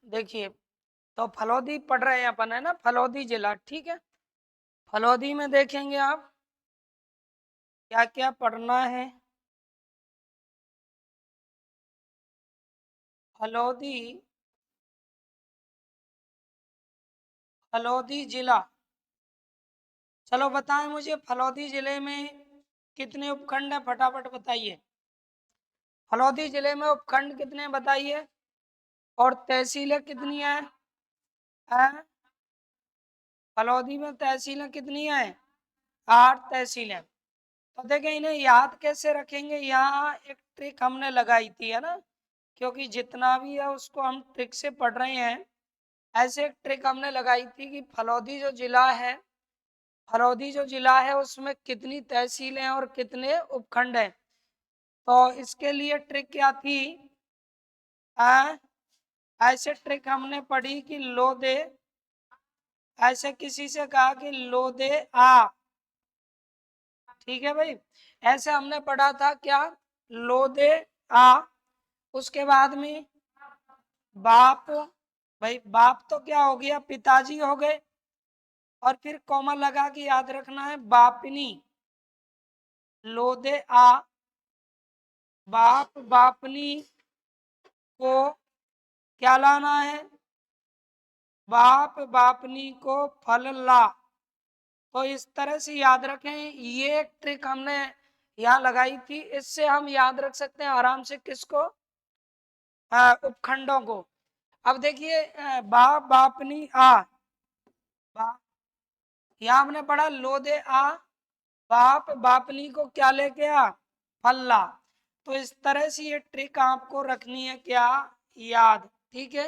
देखिए, तो फलौदी पढ़ रहे हैं अपन, है ना, फलौदी जिला, ठीक है। फलौदी में देखेंगे आप क्या क्या पढ़ना है। फलौदी, फलौदी जिला। चलो बताएं मुझे, फलौदी जिले में कितने उपखंड है, फटाफट बताइए। फलौदी जिले में उपखंड कितने हैं बताइए, और तहसीलें कितनी हैं? हैं? फलौदी में तहसीलें कितनी हैं? 8 तहसीलें। तो देखें, इन्हें याद कैसे रखेंगे, यहाँ एक ट्रिक हमने लगाई थी, है ना, क्योंकि जितना भी है उसको हम ट्रिक से पढ़ रहे हैं। ऐसे एक ट्रिक हमने लगाई थी कि फलौदी जो जिला है, फलौदी जो जिला है उसमें कितनी तहसीलें हैं और कितने उपखंड हैं। तो इसके लिए ट्रिक क्या थी? ऐसे ट्रिक हमने पढ़ी कि लो दे, ऐसे किसी से कहा कि लो दे आ, ठीक है भाई, ऐसे हमने पढ़ा था क्या, लो दे आ। उसके बाद में बाप, भाई बाप तो क्या हो गया, पिताजी हो गए, और फिर कॉमा लगा के याद रखना है बापनी, लो दे आ, बाप बापनी को क्या लाना है, बाप बापनी को फल ला। तो इस तरह से याद रखें, ये एक ट्रिक हमने यहाँ लगाई थी, इससे हम याद रख सकते हैं आराम से किसको, उपखंडों को। अब देखिए, बाप बापनी आ, बा, यहाँ हमने पढ़ा लो दे आ, बाप बापनी को क्या लेके आ, फल्ला। तो इस तरह से ये ट्रिक आपको रखनी है क्या, याद, ठीक है।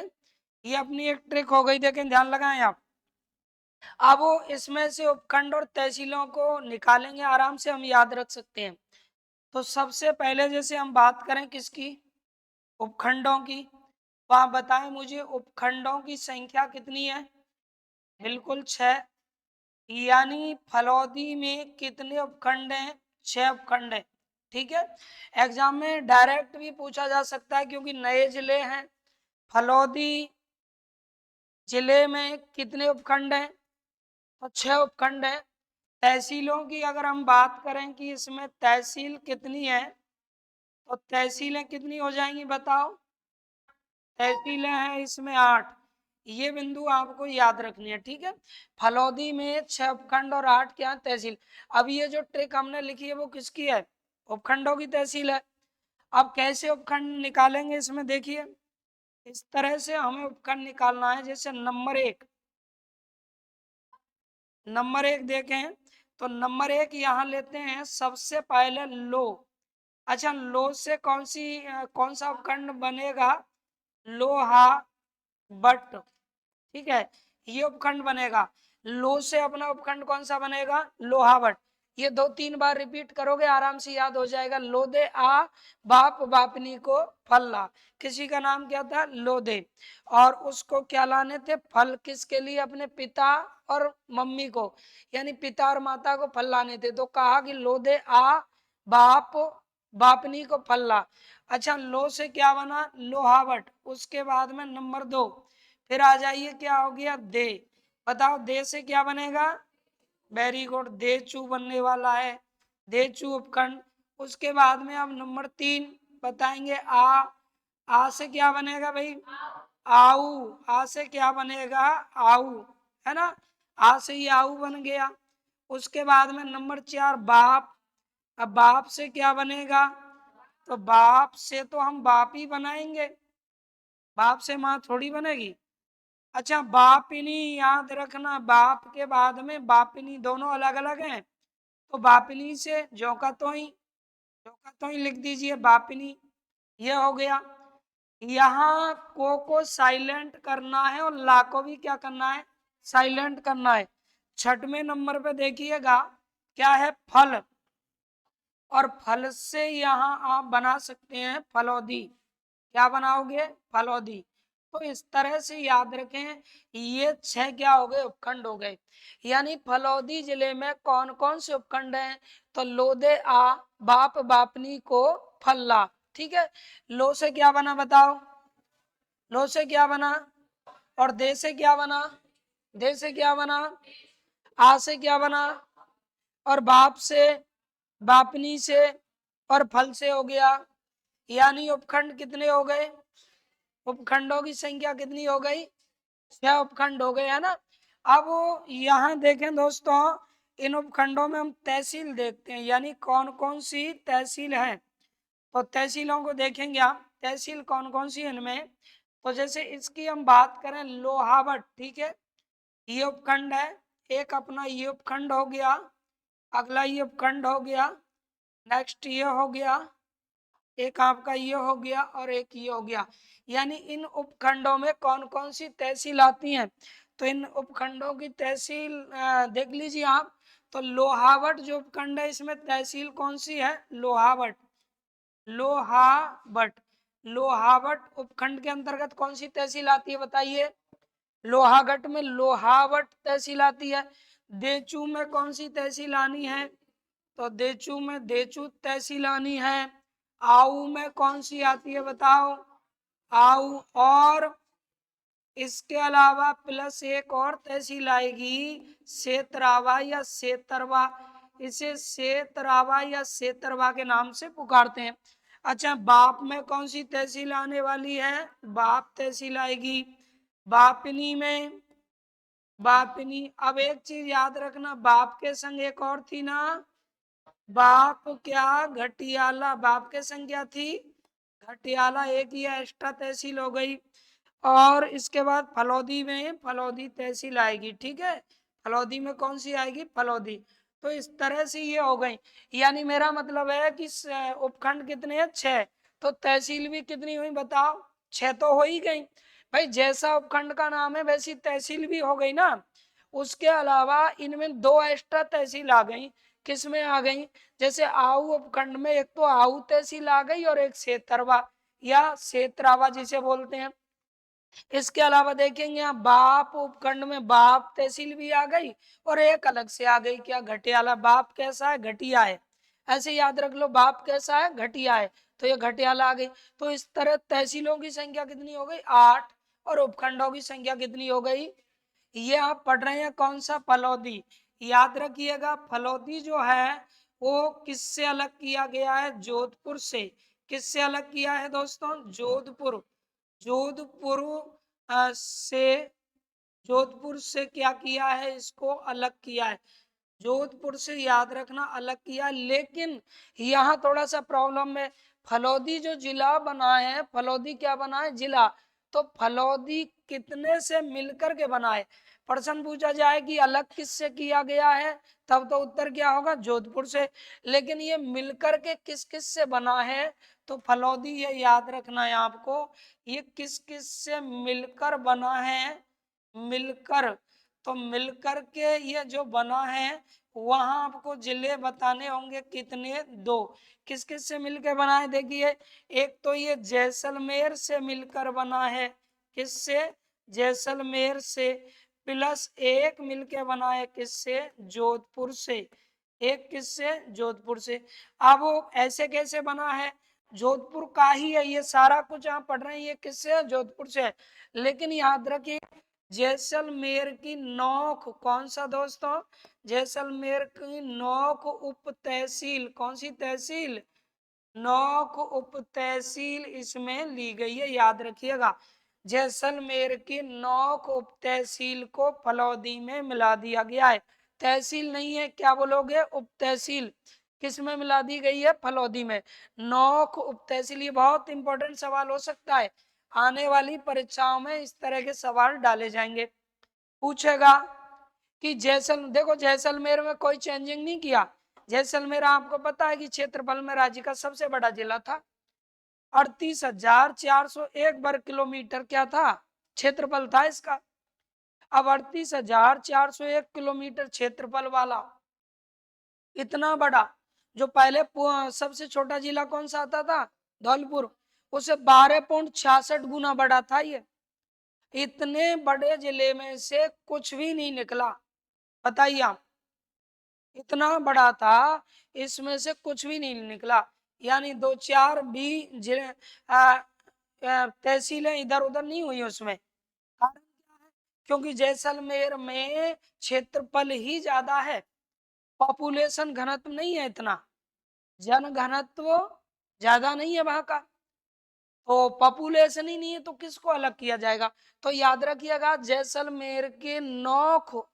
ये अपनी एक ट्रिक हो गई, देखें ध्यान लगाएं आप। अब वो इसमें से उपखंड और तहसीलों को निकालेंगे, आराम से हम याद रख सकते हैं। तो सबसे पहले जैसे हम बात करें किसकी, उपखंडों की, तो आप बताएं मुझे उपखंडों की संख्या कितनी है? बिल्कुल 6। यानी फलौदी में कितने उपखंड हैं? 6 उपखंड हैं, ठीक है। एग्जाम में डायरेक्ट भी पूछा जा सकता है क्योंकि नए जिले हैं। फलौदी जिले में कितने उपखंड हैं? तो 6 उपखंड हैं। तहसीलों की अगर हम बात करें कि इसमें तहसील कितनी है, तो तहसीलें कितनी हो जाएंगी बताओ? तहसीलें हैं इसमें 8। ये बिंदु आपको याद रखनी है, ठीक है। फलौदी में 6 उपखंड और 8 क्या तहसील। अब ये जो ट्रिक हमने लिखी है वो किसकी है? उपखंडों की तहसील है। अब कैसे उपखंड निकालेंगे इसमें, देखिए इस तरह से हमें उपखंड निकालना है। जैसे नंबर एक देखें, तो नंबर 1 यहाँ लेते हैं सबसे पहले लो। अच्छा, लो से कौन सा उपखंड बनेगा? लोहा बट, ठीक है, ये उपखंड बनेगा। लो से अपना उपखंड कौन सा बनेगा? लोहावट। ये 2-3 बार रिपीट करोगे आराम से याद हो जाएगा। लोदे आ, बाप बापनी को फल ला। किसी का नाम क्या था? लोदे, और उसको क्या लाने थे? फल। किसके लिए? अपने पिता और मम्मी को, यानी पिता और माता को फल लाने थे। तो कहा कि लोदे आ, बाप बापनी को फल ला। अच्छा, लो से क्या बना? लोहावट। उसके बाद में नंबर 2, फिर आ जाइए, क्या हो गया? दे। बताओ दे से क्या बनेगा? वेरी गुड, देचू बनने वाला है, देचू उपखंड। उसके बाद में अब नंबर 3 बताएंगे, आ से क्या बनेगा भाई? आऊ। आ से क्या बनेगा? आऊ, है ना, आ से ही आऊ बन गया। उसके बाद में नंबर 4 बाप। अब बाप से क्या बनेगा? तो बाप से तो हम बाप ही बनाएंगे, बाप से माँ थोड़ी बनेगी। अच्छा, बापिनी याद रखना, बाप के बाद में बापिनी, दोनों अलग अलग हैं। तो बापिनी से जो का तो ही लिख दीजिए, बापिनी। ये हो गया। यहाँ को साइलेंट करना है और ला को भी क्या करना है? साइलेंट करना है। 6वें नंबर पे देखिएगा क्या है? फल। और फल से यहाँ आप बना सकते हैं फलौदी। क्या बनाओगे? फलौदी। तो इस तरह से याद रखें, ये 6 क्या हो गए? उपखंड हो गए। यानी फलौदी जिले में कौन कौन से उपखंड हैं? तो लोदे आ, बाप बापनी को फल्ला, ठीक है। लो से क्या बना बताओ? लो से क्या बना? और दे से क्या बना, दे से क्या बना, आ से क्या बना, और बाप से, बापनी से, और फल से हो गया। यानी उपखंड कितने हो गए, उपखंडों की संख्या कितनी हो गई, 6 उपखंड हो गए, है ना। अब यहाँ देखें दोस्तों, इन उपखंडों में हम तहसील देखते हैं, यानी कौन कौन सी तहसील है। तो तहसीलों को देखेंगे आप, तहसील कौन कौन सी है इनमें। तो जैसे इसकी हम बात करें, लोहावट, ठीक है, ये उपखंड है। एक अपना ये उपखंड हो गया, अगला ये उपखंड हो गया, नेक्स्ट ये हो गया, एक आपका ये हो गया, और एक ये हो गया। यानी इन उपखंडों में कौन कौन सी तहसील आती हैं। तो इन उपखंडों की तहसील देख लीजिए आप। तो लोहावट जो उपखंड है, इसमें तहसील कौन सी है, लोहावट, लोहावट। लोहावट उपखंड के अंतर्गत कौन सी तहसील आती है बताइए, लोहागढ़ में लोहावट तहसील आती है। देचू में कौन सी तहसील आनी है, तो देचू में देचू तहसील आनी है। आऊ में कौन सी आती है बताओ, आऊ। और इसके अलावा प्लस एक और तहसील आएगी, सेतरावा या सेतरवा। इसे सेतरावा या सेतरवा के नाम से पुकारते हैं। अच्छा, बाप में कौन सी तहसील आने वाली है, बाप तहसील आएगी। बापनी में, बापनी। अब एक चीज याद रखना, बाप के संग एक और थी ना, बाप क्या, घटियाला। बाप के संग क्या थी, घटियाला। एक ही एक्स्ट्रा तहसील हो गई। और इसके बाद फलौदी में, फलौदी तहसील आएगी, ठीक है। फलौदी में कौन सी आएगी, फलौदी। तो इस तरह से ये हो गई। यानी मेरा मतलब है कि उपखंड कितने हैं, 6। तो तहसील भी कितनी हुई बताओ, 6 तो हो ही गई भाई। जैसा उपखंड का नाम है वैसी तहसील भी हो गई ना। उसके अलावा इनमें 2 एक्स्ट्रा तहसील आ गई। किस में आ गई, जैसे आऊ उपखंड में एक तो आऊ तहसील आ गई, और एक सेतरवा या सेतरावा जिसे बोलते हैं। इसके अलावा देखेंगे यहाँ बाप उपखंड में बाप तहसील भी आ गई, और एक अलग से आ गई, क्या, घटियाला। बाप कैसा है, घटिया है। ऐसे याद रख लो, बाप कैसा है, घटिया है, तो ये घटियाला आ गई। तो इस तरह तहसीलों की संख्या कितनी हो गई, 8। और उपखंडों की संख्या कितनी हो गई, ये आप पढ़ रहे हैं कौन सा, फलौदी। याद रखिएगा, फलौदी जो है वो किससे अलग किया गया है, जोधपुर से। किससे अलग किया है दोस्तों, जोधपुर। जोधपुर से, जोधपुर से क्या किया है, इसको अलग किया है। जोधपुर से याद रखना अलग किया। लेकिन यहाँ थोड़ा सा प्रॉब्लम है, फलौदी जो जिला बना है, फलौदी क्या बना है, जिला। तो फलौदी कितने से मिलकर के बना है। प्रश्न पूछा जाए कि अलग किससे किया गया है, तब तो उत्तर क्या होगा, जोधपुर से। लेकिन ये मिलकर के किस किस से बना है, तो फलौदी, ये याद रखना है आपको, ये किस किस से मिलकर बना है, मिलकर। तो मिलकर के ये जो बना है, वहां आपको जिले बताने होंगे कितने, 2। किस किस से मिलकर बना है, देखिए, एक तो ये जैसलमेर से मिलकर बना है, किससे, जैसलमेर से। प्लस एक मिलके बना है किससे, जोधपुर से। एक किससे, जोधपुर से। अब वो ऐसे कैसे बना है, जोधपुर का ही है, ये सारा कुछ आप पढ़ रहे हैं, ये किससे है, जोधपुर से है। लेकिन याद रखिए, जैसलमेर की नौक, कौन सा दोस्तों, जैसलमेर की नौक उप तहसील, कौन सी तहसील, नौक उप तहसील इसमें ली गई है, याद रखिएगा। जैसलमेर की नौक उप तहसील को फलौदी में मिला दिया गया है। तहसील नहीं है, क्या बोलोगे, उप तहसील। किस में मिला दी गई है, फलौदी में। नौक उप तहसील, ये बहुत इंपॉर्टेंट सवाल हो सकता है, आने वाली परीक्षाओं में इस तरह के सवाल डाले जाएंगे। पूछेगा कि देखो जैसलमेर में कोई चेंजिंग नहीं किया। जैसलमेर आपको पता है कि क्षेत्रफल में राज्य का सबसे बड़ा जिला था। 38,401 वर्ग किलोमीटर क्या था, क्षेत्रफल था इसका। अब 38,401 किलोमीटर क्षेत्रफल वाला इतना बड़ा, जो पहले सबसे छोटा जिला कौन सा आता था, धौलपुर, उसे 12.66 गुना बड़ा था ये। इतने बड़े जिले में से कुछ भी नहीं निकला, बताइए आप, इतना बड़ा था, इसमें से कुछ भी नहीं निकला। यानी 2-4 भी जिले तहसीलें इधर उधर नहीं हुई उसमें। कारण क्योंकि जैसलमेर में क्षेत्रफल ही ज्यादा है, पॉपुलेशन घनत्व नहीं है इतना, जन घनत्व ज्यादा नहीं है वहां का, तो पॉपुलेशन ही नहीं है तो किसको अलग किया जाएगा। तो याद रखिएगा जैसलमेर के 9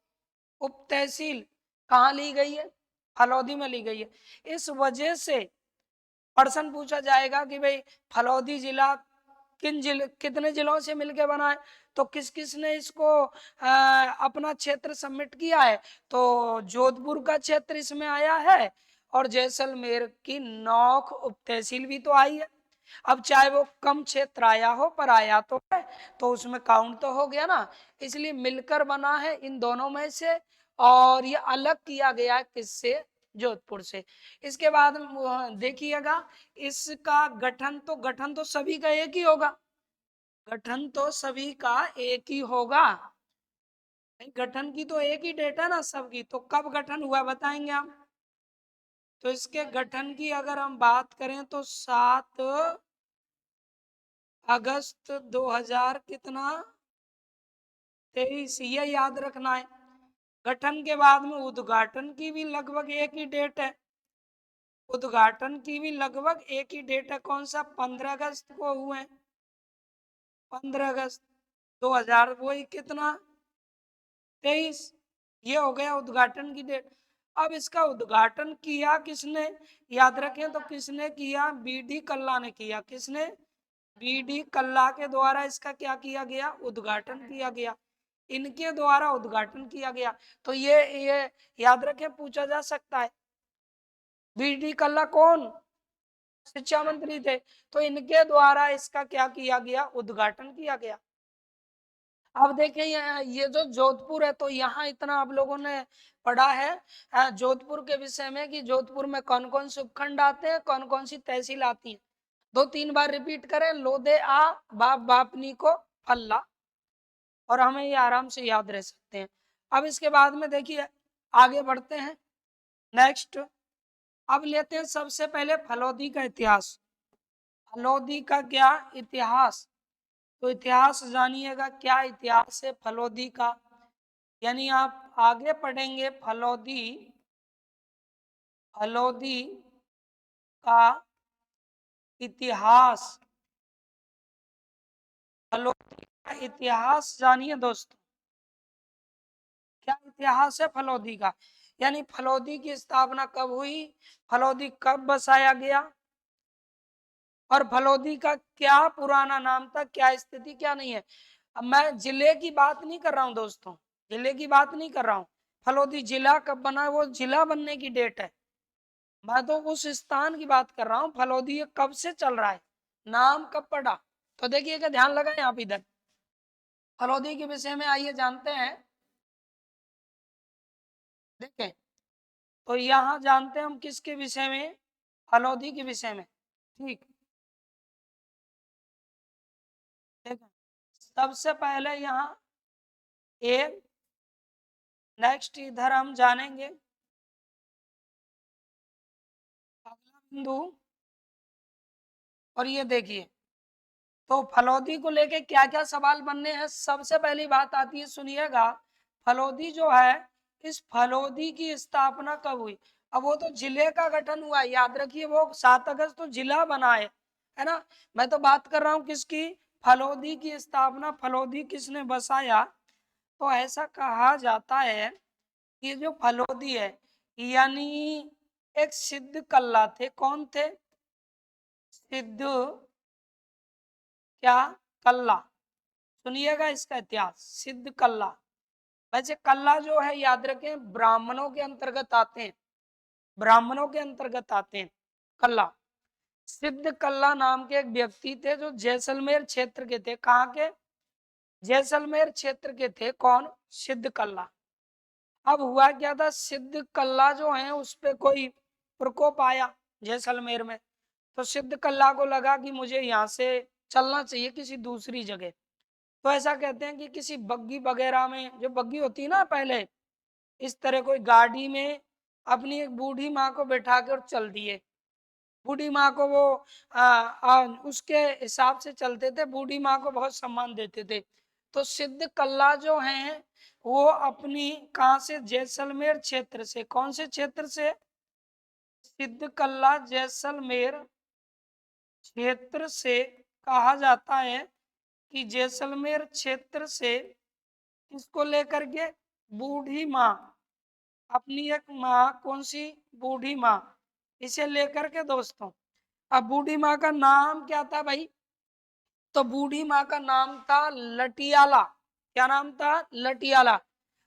उप तहसील कहाँ ली गई है, फलौदी में ली गई है। इस वजह से प्रश्न पूछा जाएगा कि भाई फलौदी जिला कितने जिलों से मिलकर बना है, तो किस किस ने इसको अपना क्षेत्र सबमिट किया है, तो जोधपुर का क्षेत्र इसमें आया है और जैसलमेर की 9 उप तहसील भी तो आई है। अब चाहे वो कम क्षेत्र आया हो पर आया तो है, तो उसमें काउंट तो हो गया ना, इसलिए मिलकर बना है इन दोनों में से, और ये अलग किया गया है किससे, जोधपुर से। इसके बाद देखिएगा इसका गठन तो सभी का एक ही होगा, गठन तो सभी का एक ही होगा, गठन की तो एक ही डेट है ना सबकी, तो कब गठन हुआ बताएंगे आप। तो इसके गठन की अगर हम बात करें तो 7 अगस्त 2000 कितना 23, ये याद रखना है। गठन के बाद में उद्घाटन की भी लगभग एक ही डेट है, उद्घाटन की भी लगभग एक ही डेट है, कौन सा 15 अगस्त को हुए, 15 अगस्त 2000, वही कितना 23, ये हो गया उद्घाटन की डेट। अब इसका उद्घाटन किया किसने, याद रखें तो किसने किया, बीडी कल्ला ने किया, किसने, बीडी कल्ला के द्वारा इसका क्या किया गया, उद्घाटन किया गया, इनके द्वारा उद्घाटन किया गया। तो ये याद रखें पूछा जा सकता है, बीडी कल्ला कौन, शिक्षा मंत्री थे, तो इनके द्वारा इसका क्या किया गया, उद्घाटन किया गया। अब देखें ये जो जोधपुर है, तो यहाँ इतना आप लोगों ने पढ़ा है जोधपुर के विषय में कि जोधपुर में कौन कौन से उपखंड आते हैं, कौन कौन सी तहसील आती है, 2-3 बार रिपीट करें, लोधे आ बाप बापनी को फल्ला, और हमें ये आराम से याद रह सकते हैं। अब इसके बाद में देखिए आगे बढ़ते हैं नेक्स्ट। अब लेते हैं सबसे पहले फलौदी का इतिहास, फलौदी का क्या इतिहास, तो इतिहास जानिएगा क्या इतिहास है फलौदी का, यानी आप आगे पढ़ेंगे फलौदी, फलौदी का इतिहास, फलौदी का इतिहास जानिए दोस्तों, क्या इतिहास है फलौदी का, यानी फलौदी की स्थापना कब हुई, फलौदी कब बसाया गया, और फलौदी का क्या पुराना नाम था, क्या स्थिति क्या नहीं है। अब मैं जिले की बात नहीं कर रहा हूं दोस्तों, जिले की बात नहीं कर रहा हूं, फलौदी जिला कब बना है वो जिला बनने की डेट है, मैं तो उस स्थान की बात कर रहा हूँ, फलौदी ये कब से चल रहा है, नाम कब पड़ा। तो देखिएगा ध्यान लगाएं आप इधर, फलौदी के विषय में आइए जानते हैं, देखें तो यहाँ जानते हैं हम किसके विषय में, फलौदी के विषय में, ठीक। देखें सबसे पहले यहाँ एक, नेक्स्ट इधर हम जानेंगे अगला बिंदु, और ये देखिए तो फलौदी को लेके क्या क्या सवाल बनने हैं। सबसे पहली बात आती है, सुनिएगा, फलौदी जो है, इस फलौदी की स्थापना कब हुई। अब वो तो जिले का गठन हुआ, याद रखिए वो 7 अगस्त तो जिला बना है ना। मैं तो बात कर रहा हूँ किसकी, फलौदी की स्थापना, फलौदी किसने बसाया। तो ऐसा कहा जाता है कि जो फलौदी है, यानी एक सिद्ध कल्ला थे, कौन थे, सिद्ध क्या कल्ला, सुनिएगा इसका इतिहास, सिद्ध कल्ला। वैसे कल्ला जो है याद रखें ब्राह्मणों के अंतर्गत आते हैं, ब्राह्मणों के अंतर्गत आते हैं कल्ला। सिद्ध कल्ला नाम के एक व्यक्ति थे जो जैसलमेर क्षेत्र के थे, कहाँ के, जैसलमेर क्षेत्र के थे, कौन, सिद्ध कल्ला। अब हुआ क्या था, सिद्ध कल्ला जो है उस पे कोई प्रकोप आया जैसलमेर में, तो सिद्ध कल्ला को लगा कि मुझे यहाँ से चलना चाहिए किसी दूसरी जगह। तो ऐसा कहते हैं कि किसी बग्गी वगैरह में, जो बग्गी होती है ना पहले, इस तरह कोई गाड़ी में अपनी एक बूढ़ी माँ को बैठा के और चल दिए। बूढ़ी माँ को वो उसके हिसाब से चलते थे, बूढ़ी माँ को बहुत सम्मान देते थे। तो सिद्ध कल्ला जो है वो अपनी कहाँ से, जैसलमेर क्षेत्र से। कौन से क्षेत्र से? सिद्ध कल्ला जैसलमेर क्षेत्र से कहा जाता है कि जैसलमेर क्षेत्र से किसको लेकर के? बूढ़ी माँ, अपनी एक माँ, कौन सी? बूढ़ी माँ, इसे लेकर के दोस्तों। अब बूढ़ी माँ का नाम क्या था भाई? तो बूढ़ी माँ का नाम था लटियाला। क्या नाम था? लटियाला।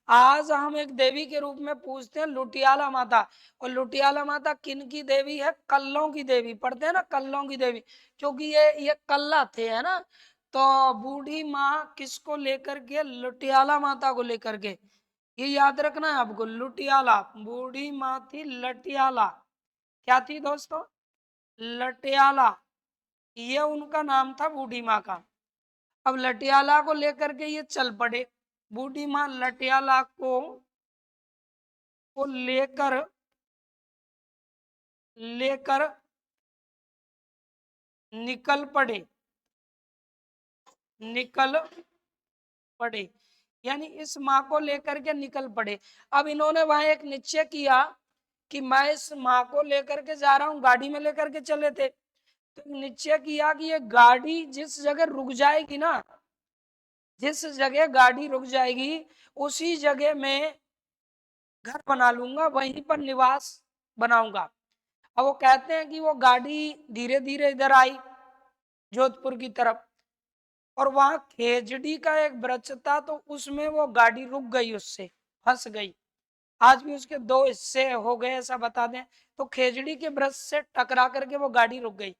आज हम एक देवी के रूप में पूछते हैं लुटियाला माता। और लुटियाला माता किन की देवी है? कल्लों की देवी। पढ़ते हैं ना, कल्लों की देवी, क्योंकि ये कल्ला थे, है ना। तो बूढ़ी माँ किसको लेकर के? लुटियाला माता को लेकर के। ये याद रखना है आपको, लुटियाला। बूढ़ी माँ थी लटियाला। क्या थी दोस्तों? लटियाला, ये उनका नाम था बूढ़ी माँ का। अब लटियाला को लेकर के ये चल पड़े। बूढ़ी माँ लटियाला को लेकर निकल पड़े, निकल पड़े, यानी इस माँ को लेकर के निकल पड़े। अब इन्होंने वहां एक निश्चय किया कि मैं इस माँ को लेकर के जा रहा हूँ, गाड़ी में लेकर के चले थे। तो निश्चय किया कि ये गाड़ी जिस जगह रुक जाएगी ना, जिस जगह गाड़ी रुक जाएगी उसी जगह में घर बना लूंगा, वहीं पर निवास बनाऊंगा। अब वो कहते हैं कि वो गाड़ी धीरे धीरे इधर आई जोधपुर की तरफ, और वहां खेजड़ी का एक वृक्ष था, तो उसमें वो गाड़ी रुक गई, उससे फंस गई। आज भी उसके दो हिस्से हो गए ऐसा बता दें। तो खेजड़ी के वृक्ष से टकरा करके वो गाड़ी रुक गई।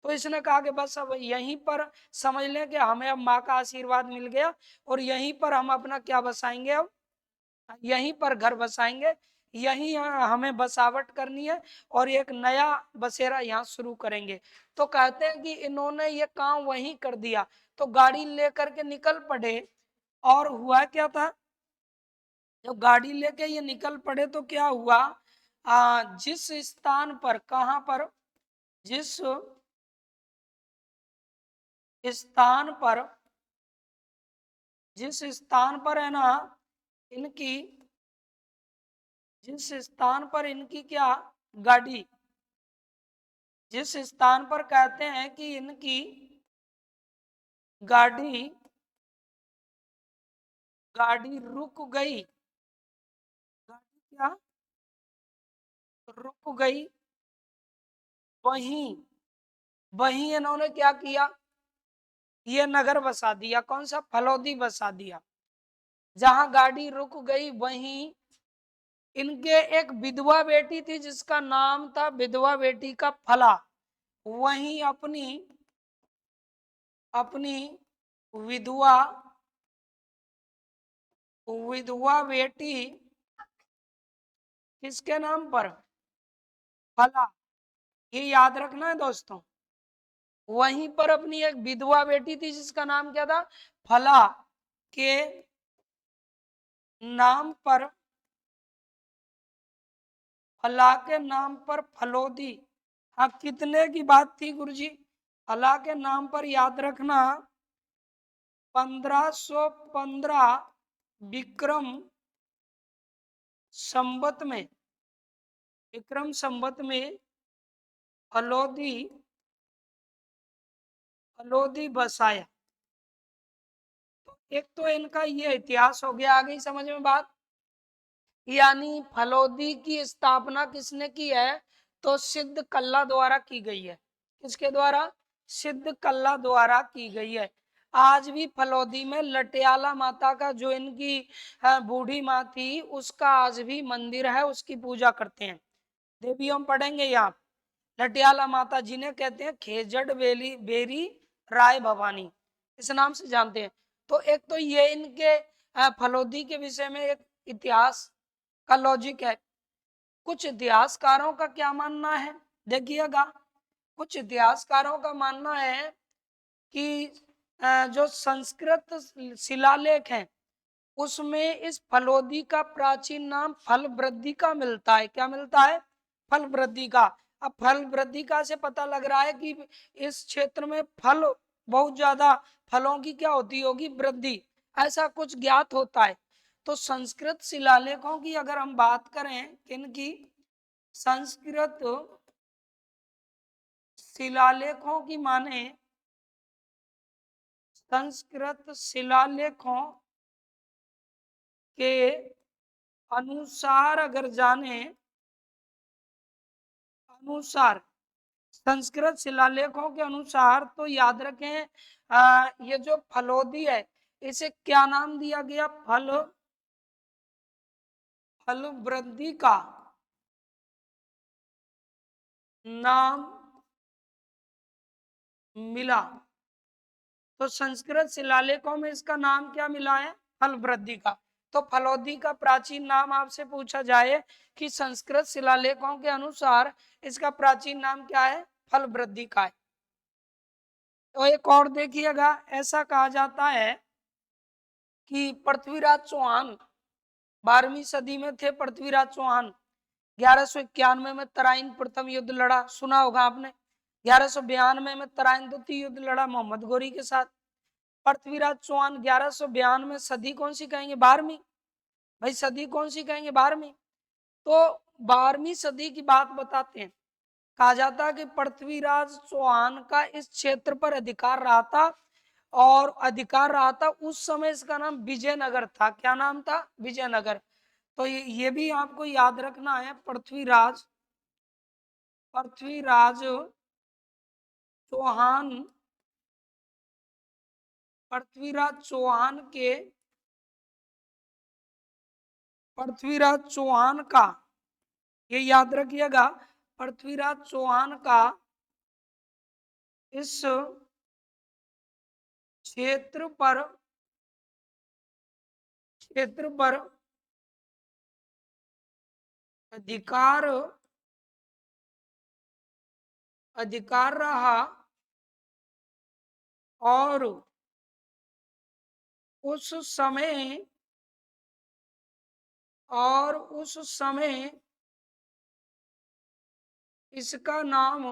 तो इसने कहा कि बस अब यहीं पर समझ लें कि हमें अब माँ का आशीर्वाद मिल गया, और यहीं पर हम अपना क्या बसाएंगे, अब यहीं पर घर बसाएंगे, यहीं हमें बसावट करनी है और एक नया बसेरा यहाँ शुरू करेंगे। तो कहते हैं कि इन्होंने ये काम वहीं कर दिया। तो गाड़ी लेकर के निकल पड़े, और हुआ क्या था, जब गाड़ी लेके ये निकल पड़े तो क्या हुआ, जिस स्थान पर, कहाँ पर, जिस स्थान पर, जिस स्थान पर है ना इनकी, जिस स्थान पर इनकी क्या गाड़ी, जिस स्थान पर कहते हैं कि इनकी गाड़ी गाड़ी रुक गई, गाड़ी क्या रुक गई, वहीं वहीं इन्होंने क्या किया, ये नगर बसा दिया। कौन सा? फलौदी बसा दिया। जहां गाड़ी रुक गई वहीं इनके एक विधवा बेटी थी जिसका नाम था विधवा बेटी का फला। वहीं अपनी अपनी विधवा विधवा बेटी किसके नाम पर? फला। ये याद रखना है दोस्तों। वहीं पर अपनी एक विधवा बेटी थी जिसका नाम क्या था? फला के नाम पर, फला के नाम पर फलोदी। हाँ, कितने की बात थी गुरुजी? फला के नाम पर याद रखना 1515 विक्रम संवत में, विक्रम संवत में फलोदी फलोदी बसाया। तो एक तो इनका ये इतिहास हो गया, आ गई समझ में बात। यानी फलोदी की स्थापना किसने की है? तो सिद्ध कल्ला द्वारा की गई है। किसके द्वारा? सिद्ध कल्ला द्वारा की गई है। आज भी फलोदी में लटियाला माता का, जो इनकी बूढ़ी माँ थी, उसका आज भी मंदिर है, उसकी पूजा करते हैं। देवी हम पढ़ेंगे यहाँ। लटियाला माता जिन्हें कहते हैं खेजड़ बेली बेरी राय भवानी, इस नाम से जानते हैं। तो एक तो ये इनके फलोदी के विषय में एक इतिहास का लॉजिक है। कुछ इतिहासकारों का क्या मानना है, देखिएगा। कुछ इतिहासकारों का मानना है कि जो संस्कृत शिलालेख है उसमें इस फलोदी का प्राचीन नाम फल वृद्धि का मिलता है। क्या मिलता है? फल वृद्धि का। अब फल वृद्धि का से पता लग रहा है कि इस क्षेत्र में फल बहुत ज्यादा, फलों की क्या होती होगी? वृद्धि। ऐसा कुछ ज्ञात होता है। तो संस्कृत शिलालेखों की अगर हम बात करें, किनकी, संस्कृत शिलालेखों की माने, संस्कृत शिलालेखों के अनुसार अगर जाने, अनुसार संस्कृत शिलालेखों के अनुसार, तो याद रखें ये जो फलोदी है इसे क्या नाम दिया गया, फल वृद्धि का नाम मिला। तो संस्कृत शिलालेखों में इसका नाम क्या मिला है, फल वृद्धि का। तो फलोदी का प्राचीन नाम आपसे पूछा जाए कि संस्कृत शिलालेखों के अनुसार इसका प्राचीन नाम क्या है, फल वृद्धि का है। तो एक और देखिएगा, ऐसा कहा जाता है कि पृथ्वीराज चौहान 12वीं सदी में थे। पृथ्वीराज चौहान 1191 में तराइन प्रथम युद्ध लड़ा, सुना होगा आपने। 1192 में तराइन द्वितीय युद्ध लड़ा मोहम्मद गोरी के साथ। पृथ्वीराज चौहान 1192 में, सदी कौन सी कहेंगे, 12वीं। भाई सदी कौन सी कहेंगे, 12वीं। तो 12वीं सदी की बात बताते हैं। कहा जाता है कि पृथ्वीराज चौहान का इस क्षेत्र पर अधिकार रहा था, और अधिकार रहा था उस समय इसका नाम विजयनगर था। क्या नाम था, विजयनगर। तो ये भी आपको याद रखना है। पृथ्वीराज चौहान, पृथ्वीराज चौहान के, पृथ्वीराज चौहान का, ये याद रखिएगा, पृथ्वीराज चौहान का इस क्षेत्र पर अधिकार रहा, और उस समय इसका नाम,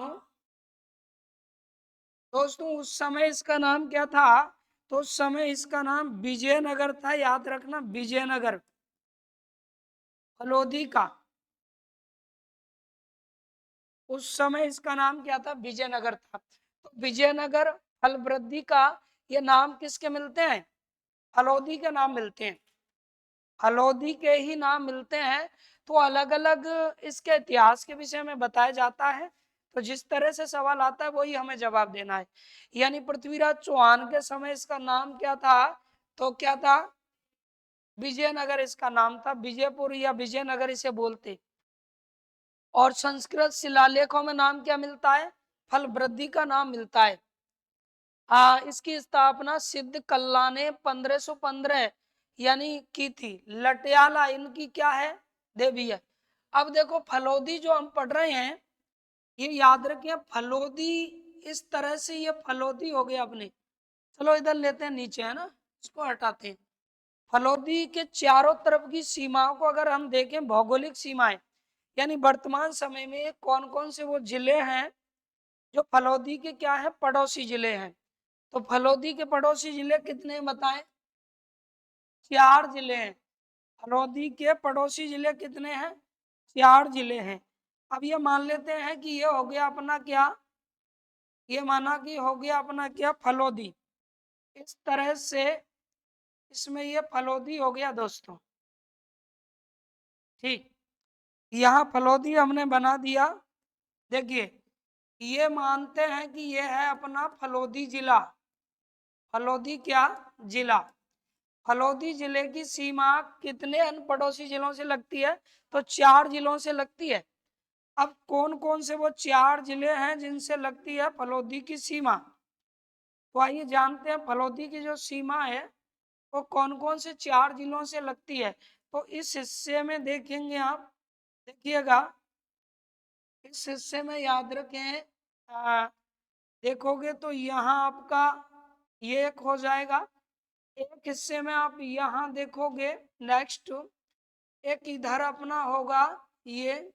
दोस्तों उस समय इसका नाम क्या था, तो उस समय इसका नाम विजयनगर था। याद रखना, विजयनगर, फलोदी का। उस समय इसका नाम क्या था, विजयनगर था। तो विजयनगर, फल वृद्धि का, ये नाम किसके मिलते हैं, फलोदी के नाम मिलते हैं। फलोदी के ही नाम मिलते हैं। तो अलग अलग इसके इतिहास के विषय में बताया जाता है। तो जिस तरह से सवाल आता है वही हमें जवाब देना है। यानी पृथ्वीराज चौहान के समय इसका नाम क्या था, तो क्या था, विजयनगर इसका नाम था। विजयपुर या विजयनगर इसे बोलते। और संस्कृत शिलालेखों में नाम क्या मिलता है, फल वृद्धि का नाम मिलता है। इसकी स्थापना सिद्ध कल्ला ने 1515 यानी की थी। लटियाला इनकी क्या है, देवी है। अब देखो फलोदी जो हम पढ़ रहे हैं, ये याद रखिए, फलोदी इस तरह से, ये फलोदी हो गया अपने। चलो इधर लेते हैं नीचे, है ना, इसको हटाते हैं। फलोदी के चारों तरफ की सीमाओं को अगर हम देखें, भौगोलिक सीमाएं, यानी वर्तमान समय में कौन कौन से वो जिले हैं जो फलोदी के क्या है, पड़ोसी जिले हैं। तो फलोदी के पड़ोसी जिले कितने बताएं, 4 जिले हैं। फलोदी के पड़ोसी जिले कितने हैं, 4 जिले हैं। अब ये मान लेते हैं कि ये हो गया अपना क्या, ये माना कि हो गया अपना क्या, फलोदी। इस तरह से इसमें ये फलोदी हो गया दोस्तों। ठीक, यहाँ फलोदी हमने बना दिया। देखिए, ये मानते हैं कि ये है अपना फलोदी जिला। फलोदी क्या, जिला। फलोदी जिले की सीमा कितने अन्य पड़ोसी जिलों से लगती है, तो 4 जिलों से लगती है। अब कौन कौन से वो 4 जिले हैं जिनसे लगती है फलोदी की सीमा, तो आइए जानते हैं फलोदी की जो सीमा है वो कौन कौन से 4 जिलों से लगती है। तो इस हिस्से में देखेंगे आप, देखिएगा इस हिस्से में याद रखें, देखोगे तो यहाँ आपका ये एक हो जाएगा। एक हिस्से में आप यहाँ देखोगे, नेक्स्ट एक इधर अपना होगा ये,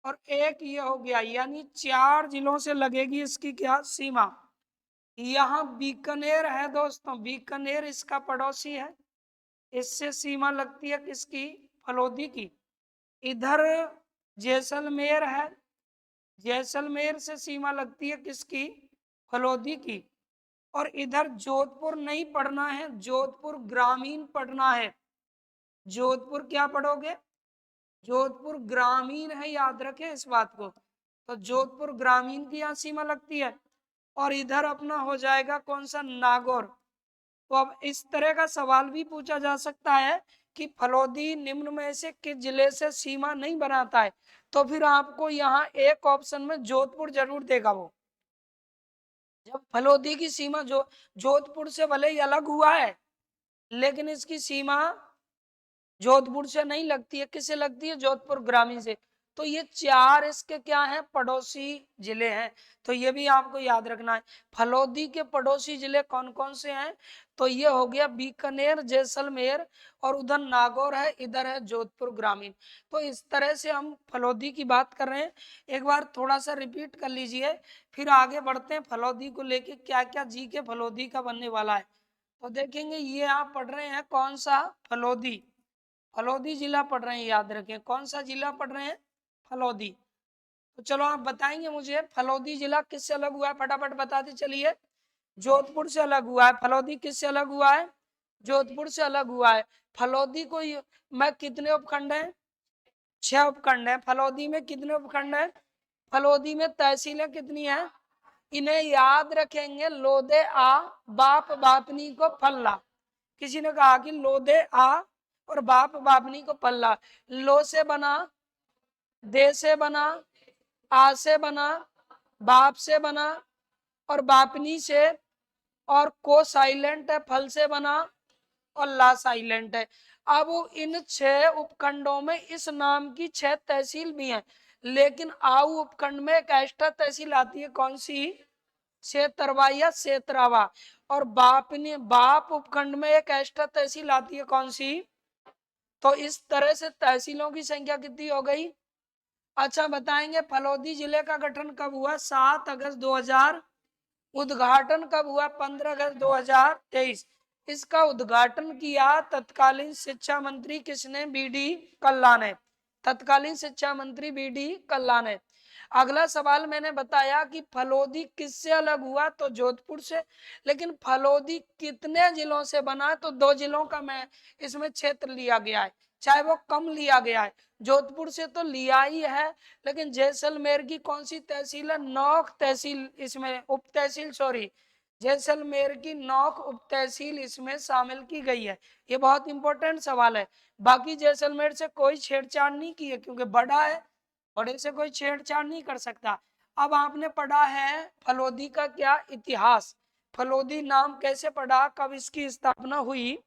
और एक ये हो गया। यानी 4 जिलों से लगेगी इसकी क्या, सीमा। यहाँ बीकानेर है दोस्तों, बीकानेर इसका पड़ोसी है। इससे सीमा लगती है किसकी? फलोदी की। इधर जैसलमेर है, जैसलमेर से सीमा लगती है किसकी? फलोदी की। और इधर जोधपुर नहीं पढ़ना है, जोधपुर ग्रामीण पढ़ना है। जोधपुर क्या पढ़ोगे? जोधपुर ग्रामीण है, याद रखें इस बात को। तो जोधपुर ग्रामीण की यहाँ सीमा लगती है। और इधर अपना हो जाएगा कौन सा? नागौर। तो अब इस तरह का सवाल भी पूछा जा सकता है कि फलोदी निम्न में से किस जिले से सीमा नहीं बनाता है, तो फिर आपको यहाँ एक ऑप्शन में जोधपुर जरूर देगा वो। जब फलोदी की सीमा जो जोधपुर से भले ही अलग हुआ है, लेकिन इसकी सीमा जोधपुर से नहीं लगती है, किससे लगती है? जोधपुर ग्रामीण से। तो ये चार इसके क्या हैं? पड़ोसी जिले हैं। तो ये भी आपको याद रखना है। फलोदी के पड़ोसी जिले कौन कौन से हैं? तो ये हो गया बीकानेर, जैसलमेर, और उधर नागौर है, इधर है जोधपुर ग्रामीण। तो इस तरह से हम फलोदी की बात कर रहे हैं। एक बार थोड़ा सा रिपीट कर लीजिए, फिर आगे बढ़ते हैं। फलोदी को लेके क्या क्या जी के फलोदी का बनने वाला है, तो देखेंगे। ये आप पढ़ रहे हैं कौन सा? फलोदी। फलोदी जिला पढ़ रहे हैं, याद रखें। कौन सा जिला पढ़ रहे हैं? फलोदी। तो चलो आप बताएंगे मुझे, फलोदी जिला किससे अलग हुआ है? फटाफट बताते चलिए। जोधपुर से अलग हुआ है। फलोदी किससे अलग हुआ है? जोधपुर से अलग हुआ है। फलोदी को मैं कितने उपखंड है? 6 उपखंड है। फलोदी में कितने उपखंड है? फलोदी में तहसीलें कितनी है? इन्हें याद रखेंगे। लोदे आ, बाप बापनी को फल्ला। किसी ने कहा कि लोदे आ और बाप बापनी को पल्ला। लो से बना, दे से बना, आ से बना, बाप से बना, और बापनी से, और को साइलेंट है, फल से बना, और ला साइलेंट है। अब इन 6 उपखंडों में इस नाम की 6 तहसील भी हैं, लेकिन आऊ उपखंड में एक एक्स्ट्रा तहसील आती है। कौन सी? सेतरवा या सेतरावा। और बाप उपखंड में एक एक्स्ट्रा तहसील आती है। कौन सी? तो इस तरह से तहसीलों की संख्या कितनी हो गई? अच्छा बताएंगे, फलोदी जिले का गठन कब हुआ? 7 अगस्त 2000। उद्घाटन कब हुआ? 15 अगस्त 2023। इसका उद्घाटन किया तत्कालीन शिक्षा मंत्री किसने? बीडी कल्ला ने। तत्कालीन शिक्षा मंत्री बीडी कल्ला ने। अगला सवाल मैंने बताया कि फलोदी किससे अलग हुआ? तो जोधपुर से। लेकिन फलोदी कितने जिलों से बना? तो 2 जिलों का मैं इसमें क्षेत्र लिया गया है, चाहे वो कम लिया गया है। जोधपुर से तो लिया ही है, लेकिन जैसलमेर की कौन सी तहसील है? नौक तहसील इसमें उप तहसील, सॉरी, जैसलमेर की नौक उप तहसील इसमें शामिल की गई है। ये बहुत इंपॉर्टेंट सवाल है। बाकी जैसलमेर से कोई छेड़छाड़ नहीं की है, क्योंकि बड़ा है, बड़े से कोई छेड़छाड़ नहीं कर सकता। अब आपने पढ़ा है फलोदी का क्या इतिहास? फलोदी नाम कैसे पड़ा, कब इसकी स्थापना हुई?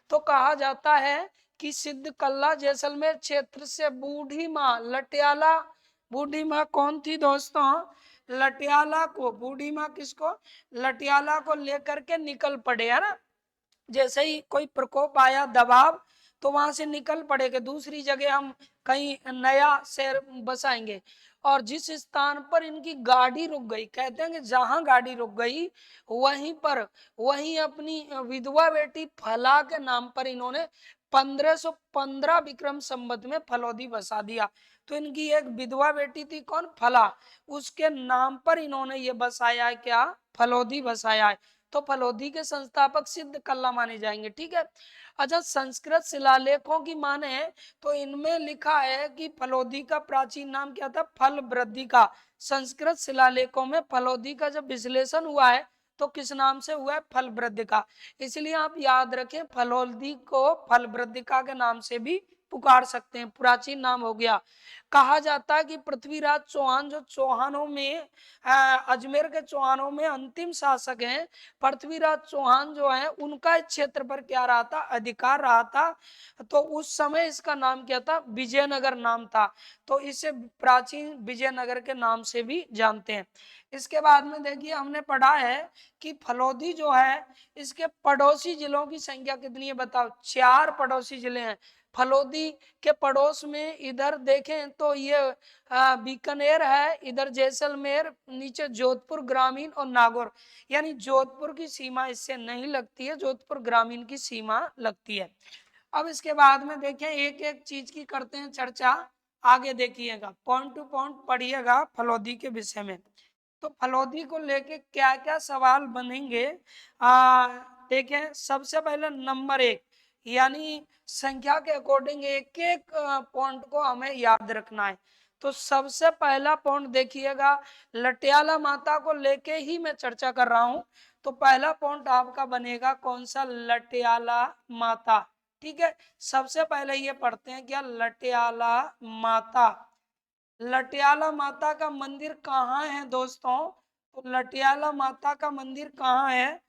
तो कहा जाता है कि सिद्ध कल्ला जैसलमेर क्षेत्र से बूढ़ी माँ लटियाला, बूढ़ी माँ कौन थी दोस्तों? लटियाला को, बूढ़ी माँ किसको? लटियाला को लेकर के निकल पड़े, है ना। जैसे ही कोई प्रकोप आया, दबाव, तो वहां से निकल पड़े कि दूसरी जगह हम कहीं नया शहर बसाएंगे। और जिस स्थान पर इनकी गाड़ी रुक गई, कहते हैं कि जहां गाड़ी रुक गई वहीं पर, वहीं अपनी विधवा बेटी फला के नाम पर इन्होंने 1515 विक्रम संवत में फलोदी बसा दिया। तो इनकी एक विधवा बेटी थी, कौन? फला। उसके नाम पर इन्होंने ये बसाया है, क्या? फलोदी बसाया है। तो फलोदी के संस्थापक सिद्ध कल्ला माने जाएंगे, ठीक है। अच्छा, संस्कृत शिलालेखों की माने तो इनमें लिखा है कि फलोदी का प्राचीन नाम क्या था? फल वृद्धि का। संस्कृत शिलालेखों में फलोदी का जब विश्लेषण हुआ है तो किस नाम से हुआ है? फल वृद्धिका। इसलिए आप याद रखें, फलोदी को फल वृद्धिका के नाम से भी पुकार सकते हैं, प्राचीन नाम हो गया। कहा जाता है कि पृथ्वीराज चौहान, जो चौहानों में अजमेर के चौहानों में अंतिम शासक हैं, पृथ्वीराज चौहान जो है, उनका इस क्षेत्र पर क्या रहा था? अधिकार रहा था। तो उस समय इसका नाम क्या था? विजयनगर नाम था। तो इसे प्राचीन विजयनगर के नाम से भी जानते हैं। इसके बाद में देखिए, हमने पढ़ा है कि फलोदी जो है, इसके पड़ोसी जिलों की संख्या कितनी है? बताओ। 4 पड़ोसी जिले हैं फलोदी के पड़ोस में। इधर देखें तो ये बीकानेर है, इधर जैसलमेर, नीचे जोधपुर ग्रामीण और नागौर। यानी जोधपुर की सीमा इससे नहीं लगती है, जोधपुर ग्रामीण की सीमा लगती है। अब इसके बाद में देखें एक एक चीज की करते हैं चर्चा। आगे देखिएगा, पॉइंट टू पॉइंट पढ़िएगा फलोदी के विषय में। तो फलोदी को लेके क्या क्या सवाल बनेंगे, देखें सबसे पहले नंबर 1, यानी संख्या के अकॉर्डिंग एक एक पॉइंट को हमें याद रखना है। तो सबसे पहला पॉइंट देखिएगा, लटियाला माता को लेके ही मैं चर्चा कर रहा हूं। तो पहला पॉइंट आपका बनेगा कौन सा, लटियाला माता। ठीक है, सबसे पहले ये पढ़ते हैं क्या, लटियाला माता। लटियाला माता का मंदिर कहाँ है दोस्तों, तो लटियाला माता का मंदिर कहाँ है,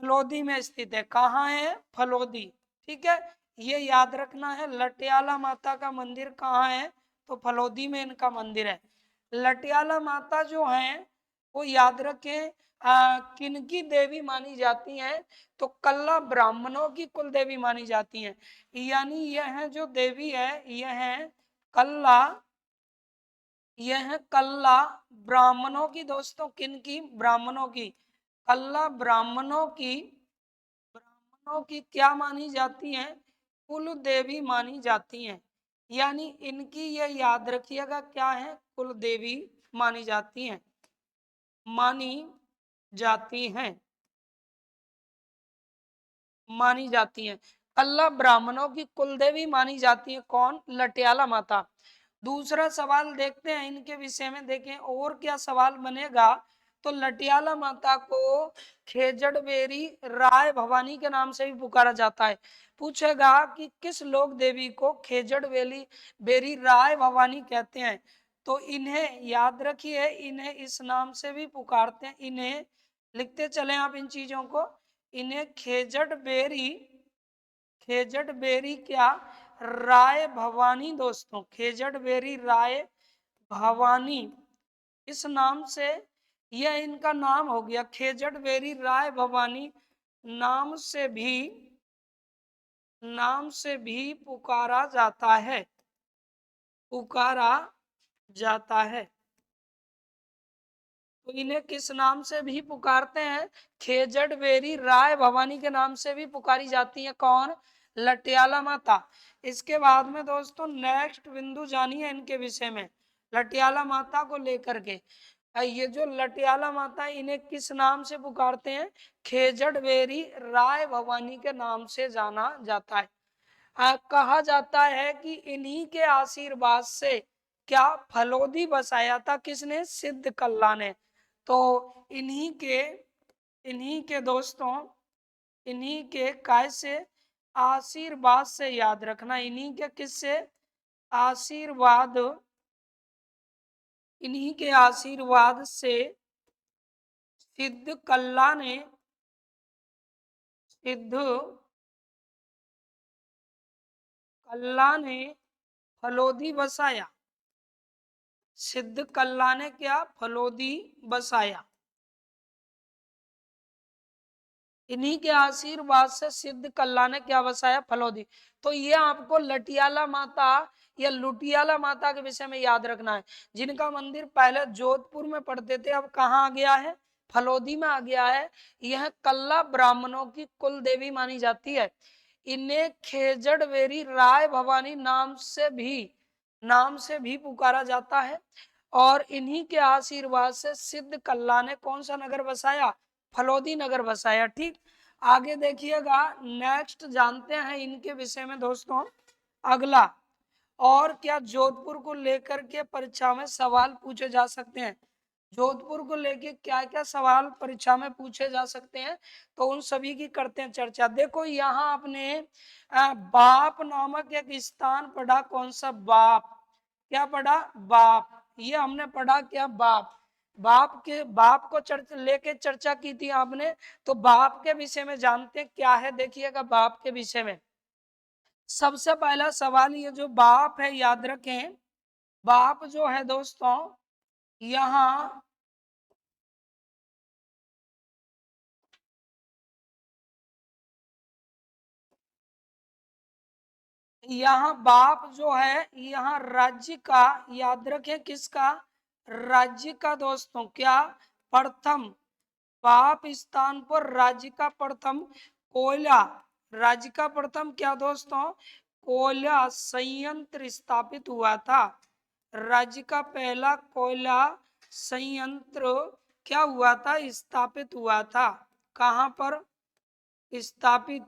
फलोदी में स्थित है। कहाँ है, फलोदी। ठीक है, ये याद रखना है, लटियाला माता का मंदिर कहाँ है, तो फलोदी में इनका मंदिर है। लटियाला माता जो है वो याद रखें किनकी देवी मानी जाती हैं, तो कल्ला ब्राह्मणों की कुल देवी मानी जाती हैं। यानी यह जो देवी है यह है कल्ला, यह कल्ला ब्राह्मणों की दोस्तों, किनकी, ब्राह्मणों की। कल्ला ब्राह्मणों की क्या मानी जाती हैं, कुल देवी मानी जाती हैं। यानी इनकी यह याद रखिएगा क्या है, कुल देवी मानी जाती हैं, मानी जाती हैं, मानी जाती हैं। कल्ला ब्राह्मणों की कुल देवी मानी जाती है, कौन, लटियाला माता। दूसरा सवाल देखते हैं इनके विषय में, देखें और क्या सवाल बनेगा। तो लटियाला माता को खेजड़ बेरी राय भवानी के नाम से भी पुकारा जाता है। पूछेगा कि किस लोक देवी को खेजड़ बेरी राय भवानी कहते हैं, तो इन्हें याद रखिए, इन्हें इस नाम से भी पुकारते हैं। इन्हें लिखते चले आप इन चीजों को, इन्हें खेजड़ बेरी क्या, राय भवानी दोस्तों, खेजड़ बेरी राय भवानी, इस नाम से यह इनका नाम हो गया, खेजड़ बेरी राय भवानी नाम से भी पुकारा जाता है, पुकारा जाता है। तो इन्हें किस नाम से भी पुकारते हैं, खेजड़ बेरी राय भवानी के नाम से भी पुकारी जाती है, कौन, लटियाला माता। इसके बाद में दोस्तों नेक्स्ट बिंदु जानिए इनके विषय में, लटियाला माता को लेकर के। ये जो लटियाला माता इन्हें किस नाम से पुकारते हैं, खेजड़ बेरी राय भवानी के नाम से जाना जाता है। कहा जाता है कि इन्हीं के आशीर्वाद से क्या फलोदी बसाया था, किसने, सिद्ध कल्ला ने। तो इन्हीं के दोस्तों, इन्हीं के कैसे आशीर्वाद से, याद रखना, इन्हीं के किससे आशीर्वाद, इन्हीं के आशीर्वाद से सिद्ध कल्ला ने, सिद्ध कल्ला ने फलोदी बसाया, सिद्ध कल्ला ने क्या, फलोदी बसाया। इन्हीं के आशीर्वाद से सिद्ध कल्ला ने क्या बसाया, फलोदी। तो ये आपको लटियाला माता या लुटियाला माता के विषय में याद रखना है, जिनका मंदिर पहले जोधपुर में पड़ते थे, अब कहाँ आ गया है, फलोदी में आ गया है। यह कल्ला ब्राह्मणों की कुल देवी मानी जाती है। इन्हें खेजड़वेरी राय भवानी नाम से भी पुकारा जाता है। और इन्हीं के आशीर्वाद से सिद्ध कल्ला ने कौन सा नगर बसाया, फलोदी नगर बसाया। ठीक, आगे देखिएगा, नेक्स्ट जानते हैं इनके विषय में दोस्तों अगला। और क्या जोधपुर को लेकर के परीक्षा में सवाल पूछे जा सकते हैं, जोधपुर को लेके क्या क्या सवाल परीक्षा में पूछे जा सकते हैं, तो उन सभी की करते हैं चर्चा। देखो यहाँ आपने बाप नामक एक स्थान पढ़ा, कौन सा, बाप, क्या पढ़ा, बाप। ये हमने पढ़ा क्या, बाप। बाप को लेके चर्चा की थी आपने। तो बाप के विषय में जानते हैं क्या है, देखिएगा बाप के विषय में सबसे पहला सवाल, ये जो बाप है याद रखें, बाप जो है दोस्तों यहाँ बाप जो है यहाँ राज्य का, याद रखें किसका, राज्य का दोस्तों, क्या, प्रथम, बाप स्थान पर राज्य का प्रथम कोयला, राज्य का प्रथम क्या दोस्तों, कोयला संयंत्र स्थापित हुआ था। राज्य का पहला कोयला संयंत्र क्या हुआ था, स्थापित हुआ था। कहाँ पर स्थापित,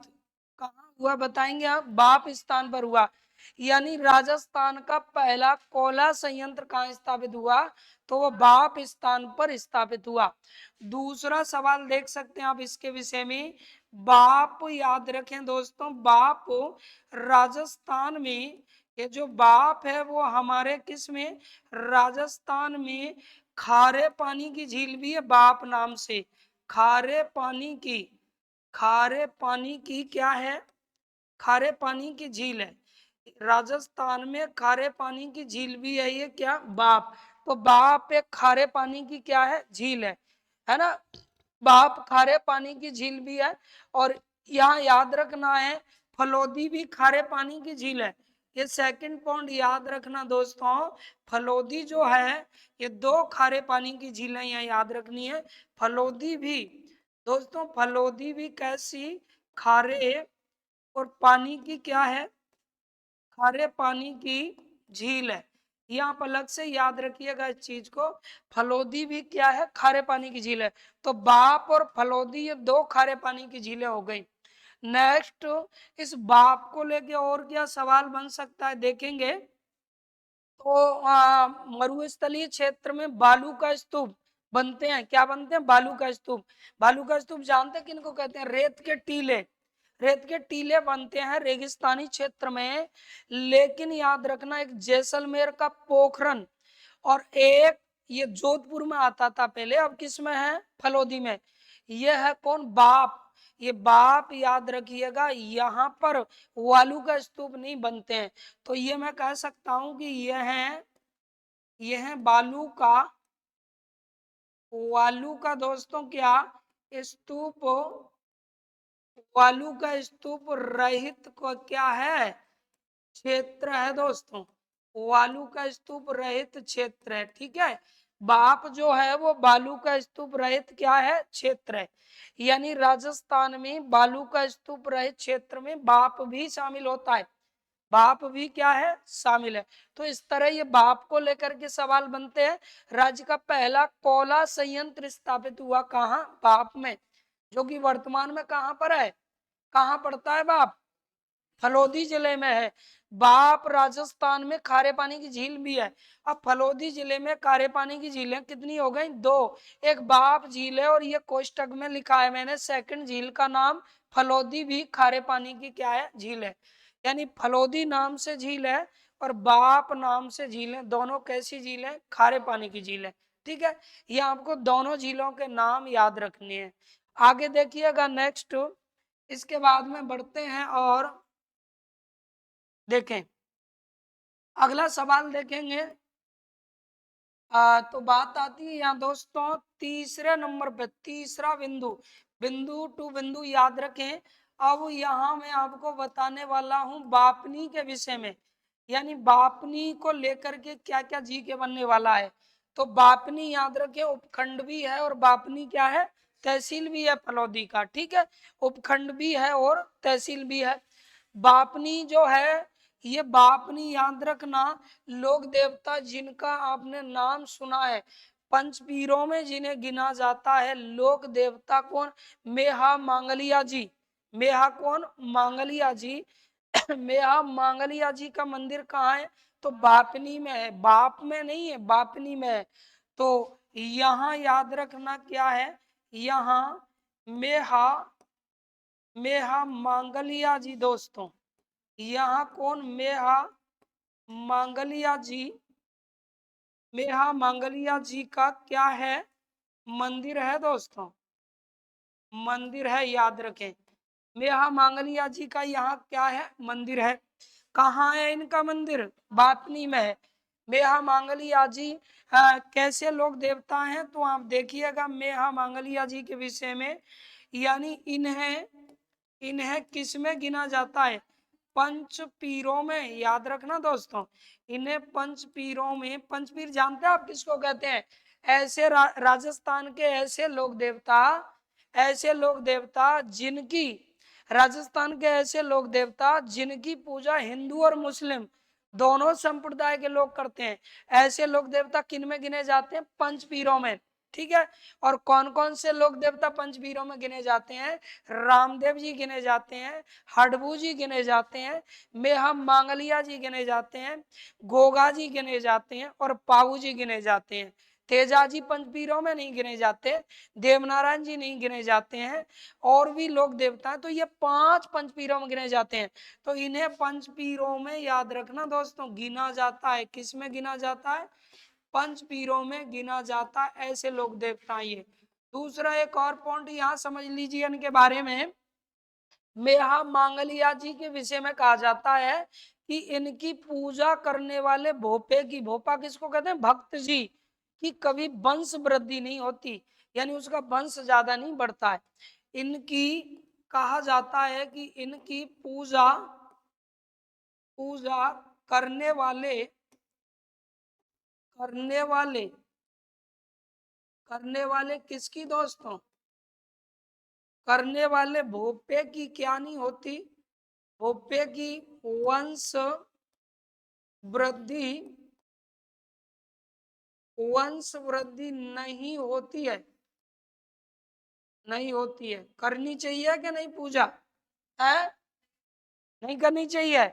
कहाँ हुआ बताएंगे आप, बाप स्थान पर हुआ। यानी राजस्थान का पहला कोयला संयंत्र कहाँ स्थापित हुआ, तो वो बाप स्थान पर स्थापित हुआ। दूसरा सवाल देख सकते हैं आप इसके विषय में, बाप याद रखें दोस्तों, बाप राजस्थान में, ये जो बाप है वो हमारे किस में, राजस्थान में खारे पानी की झील भी है बाप नाम से। खारे पानी की, खारे पानी की क्या है, खारे पानी की झील है राजस्थान में, खारे पानी की झील भी है, ये क्या, बाप। तो बाप एक खारे पानी की क्या है, झील है ना। बाप खारे पानी की झील भी है। और यहाँ याद रखना है, फलोदी भी खारे पानी की झील है। ये सेकंड पॉइंट याद रखना दोस्तों, फलोदी जो है ये दो खारे पानी की झीलें यहाँ याद रखनी है। फलोदी भी दोस्तों, फलोदी भी कैसी, खारे और पानी की क्या है, खारे पानी की झील है। यहाँ पर अलग से याद रखिएगा इस चीज को, फलोदी भी क्या है, खारे पानी की झील है। तो बाप और फलोदी ये दो खारे पानी की झीलें हो गई। नेक्स्ट, इस बाप को लेके और क्या सवाल बन सकता है देखेंगे। तो मरुस्थलीय क्षेत्र में बालू का स्तूप बनते हैं, क्या बनते हैं, बालू का स्तूप। बालू का स्तूप जानते हैं किनको कहते हैं, रेत के टीले, रेत के टीले बनते हैं रेगिस्तानी क्षेत्र में। लेकिन याद रखना, एक जैसलमेर का पोखरन और एक ये जोधपुर में आता था पहले, अब किस में है, फलोदी में। ये है कौन, बाप। ये बाप याद रखिएगा, यहाँ पर वालू का स्तूप नहीं बनते हैं। तो ये मैं कह सकता हूं कि यह है बालू का, वालू का दोस्तों क्या, स्तूप, वालू का स्तूप रहित को क्या है, क्षेत्र है दोस्तों। वालू का स्तूप रहित क्षेत्र है, ठीक है। बाप जो है वो बालू का स्तूप रहित क्या है, क्षेत्र है। यानी राजस्थान में बालू का स्तूप रहित क्षेत्र में बाप भी शामिल होता है, बाप भी क्या है, शामिल है। तो इस तरह ये बाप को लेकर के सवाल बनते हैं। राज्य का पहला कोयला संयंत्र स्थापित हुआ कहाँ, बाप में, जो कि वर्तमान में कहाँ पर है, कहाँ पड़ता है बाप, फलोदी जिले में है। बाप राजस्थान में खारे पानी की झील भी है। अब फलोदी जिले में खारे पानी की झीलें कितनी हो गई, दो। एक बाप झील है और ये कोष्टक में लिखा है मैंने, सेकंड झील का नाम फलोदी भी खारे पानी की क्या है, झील है। यानी फलोदी नाम से झील है और बाप नाम से झील है, दोनों कैसी झील है, खारे पानी की झील है। ठीक है, ये आपको दोनों झीलों के नाम याद रखने हैं। आगे देखिएगा नेक्स्ट, इसके बाद में बढ़ते हैं और देखें अगला सवाल देखेंगे। तो बात आती है यहाँ दोस्तों तीसरे नंबर पे, तीसरा बिंदु, बिंदु टू बिंदु याद रखें। अब यहाँ मैं आपको बताने वाला हूँ बापनी के विषय में, यानी बापनी को लेकर के क्या क्या जी के बनने वाला है। तो बापनी याद रखें उपखंड भी है और बापनी क्या है, तहसील भी है फलौदी का, ठीक है। उपखंड भी है और तहसील भी है। बापनी जो है, ये बापनी याद रखना, लोक देवता जिनका आपने नाम सुना है, पंचपीरों में जिन्हें गिना जाता है, लोक देवता कौन, मेहा मांगलिया जी। मेहा कौन, मांगलिया जी। मेहा मांगलिया जी का मंदिर कहाँ है, तो बापनी में है, बाप में नहीं है, बापनी में है। तो यहाँ याद रखना क्या है, यहाँ मेहा, मेहा मांगलिया जी दोस्तों, यहाँ कौन, मेहा मांगलिया जी, मेहा मांगलिया जी का क्या है, मंदिर है दोस्तों, मंदिर है, याद रखें। मेहा मांगलिया जी का यहाँ क्या है, मंदिर है। कहाँ है इनका मंदिर, बापनी में है। मेहा मांगलिया जी कैसे लोग देवता हैं, तो आप देखिएगा मेहा मांगलिया जी के विषय में। यानी इन्हें, इन्हें किस में गिना जाता है, पंच पीरों में, याद रखना दोस्तों। इन्हें पंच पीरों में, पंचपीर जानते हैं आप किसको कहते हैं, ऐसे राजस्थान के ऐसे लोक देवता, ऐसे लोक देवता जिनकी राजस्थान के ऐसे लोक देवता जिनकी पूजा हिंदू और मुस्लिम दोनों संप्रदाय के लोग करते हैं, ऐसे लोक देवता किन में गिने जाते हैं? पंचपीरों में। ठीक है, और कौन कौन से लोक देवता पंचपीरों में गिने जाते हैं? रामदेव जी गिने जाते हैं, हडबू जी गिने जाते हैं, मेहा मांगलिया जी गिने जाते हैं, गोगा जी गिने जाते हैं और पाऊ जी गिने जाते हैं। तेजा जी पंचपीरों में नहीं गिने जाते, देवनारायण जी नहीं गिने जाते हैं, और भी लोग देवता हैं। तो ये 5 पंचपीरों में गिने जाते हैं। तो इन्हें पंचपीरों में याद रखना दोस्तों, गिना जाता है। किस में गिना जाता है? पंचपीरों में गिना जाता है, ऐसे लोग देवता ये। दूसरा एक और पॉइंट यहाँ समझ लीजिए इनके बारे में। मेहा मांगलिया जी के विषय में कहा जाता है कि इनकी पूजा करने वाले भोपे की, भोपा किसको कहते हैं? भक्त जी की कभी वंश वृद्धि नहीं होती, यानी उसका वंश ज्यादा नहीं बढ़ता है। इनकी कहा जाता है कि इनकी पूजा पूजा करने वाले करने वाले करने वाले किसकी दोस्तों? करने वाले भोपे की क्या नहीं होती? भोपे की वंश वृद्धि नहीं होती है, नहीं होती है। करनी चाहिए कि नहीं पूजा है? नहीं करनी चाहिए।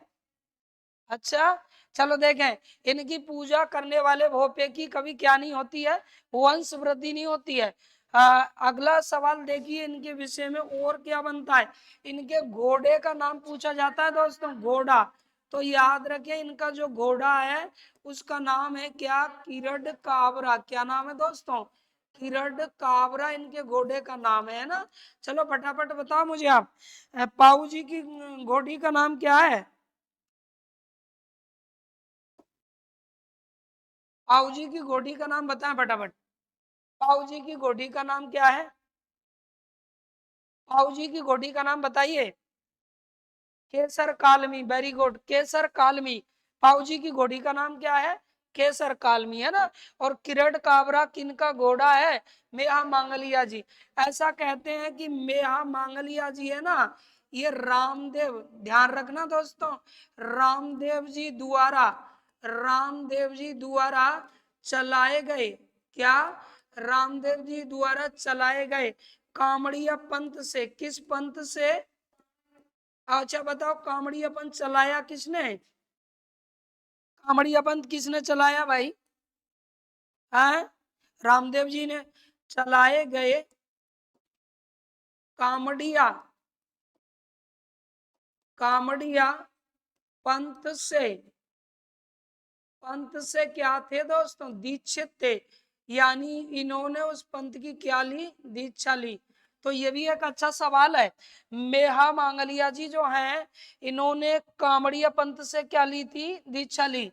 अच्छा, चलो देखें, इनकी पूजा करने वाले भोपे की कभी क्या नहीं होती है? वंश वृद्धि नहीं होती है। अगला सवाल देखिए इनके विषय में और क्या बनता है। इनके घोड़े का नाम पूछा जाता है दोस्तों, घोड़ा। तो याद रखें, इनका जो घोड़ा है उसका नाम है क्या? किरड काबरा। क्या नाम है दोस्तों? किरड काबरा इनके घोड़े का नाम है ना। चलो फटाफट बताओ मुझे आप, पाऊ जी की घोड़ी का नाम क्या है? पाऊ जी की घोड़ी का नाम बताएं फटाफट। पाऊ जी की घोड़ी का नाम क्या है? पाऊ जी की घोड़ी का नाम बताइए। केसर कालमी, वेरी गुड, केसर कालमी। पाऊ जी की घोड़ी का नाम क्या है? केसर कालमी, है ना। और किरट काबरा किनका घोड़ा है? मेहा मांगलिया जी। ऐसा कहते हैं कि मेहा मांगलिया जी है ना, ये रामदेव, ध्यान रखना दोस्तों, रामदेव जी द्वारा, रामदेव जी द्वारा चलाए गए, क्या? रामदेव जी द्वारा चलाए गए कामड़िया पंथ से। किस पंथ से? अच्छा बताओ, कामड़िया पंथ चलाया किसने? कामड़िया पंथ किसने चलाया भाई? है रामदेव जी ने। चलाए गए कामड़िया कामड़िया पंथ से, पंथ से क्या थे दोस्तों? दीक्षित थे, यानी इन्होंने उस पंथ की क्या ली? दीक्षा ली। तो ये भी एक अच्छा सवाल है। मेहा मांगलिया जी जो हैं, इन्होंने कामड़िया पंथ से क्या ली थी? दीक्षा ली।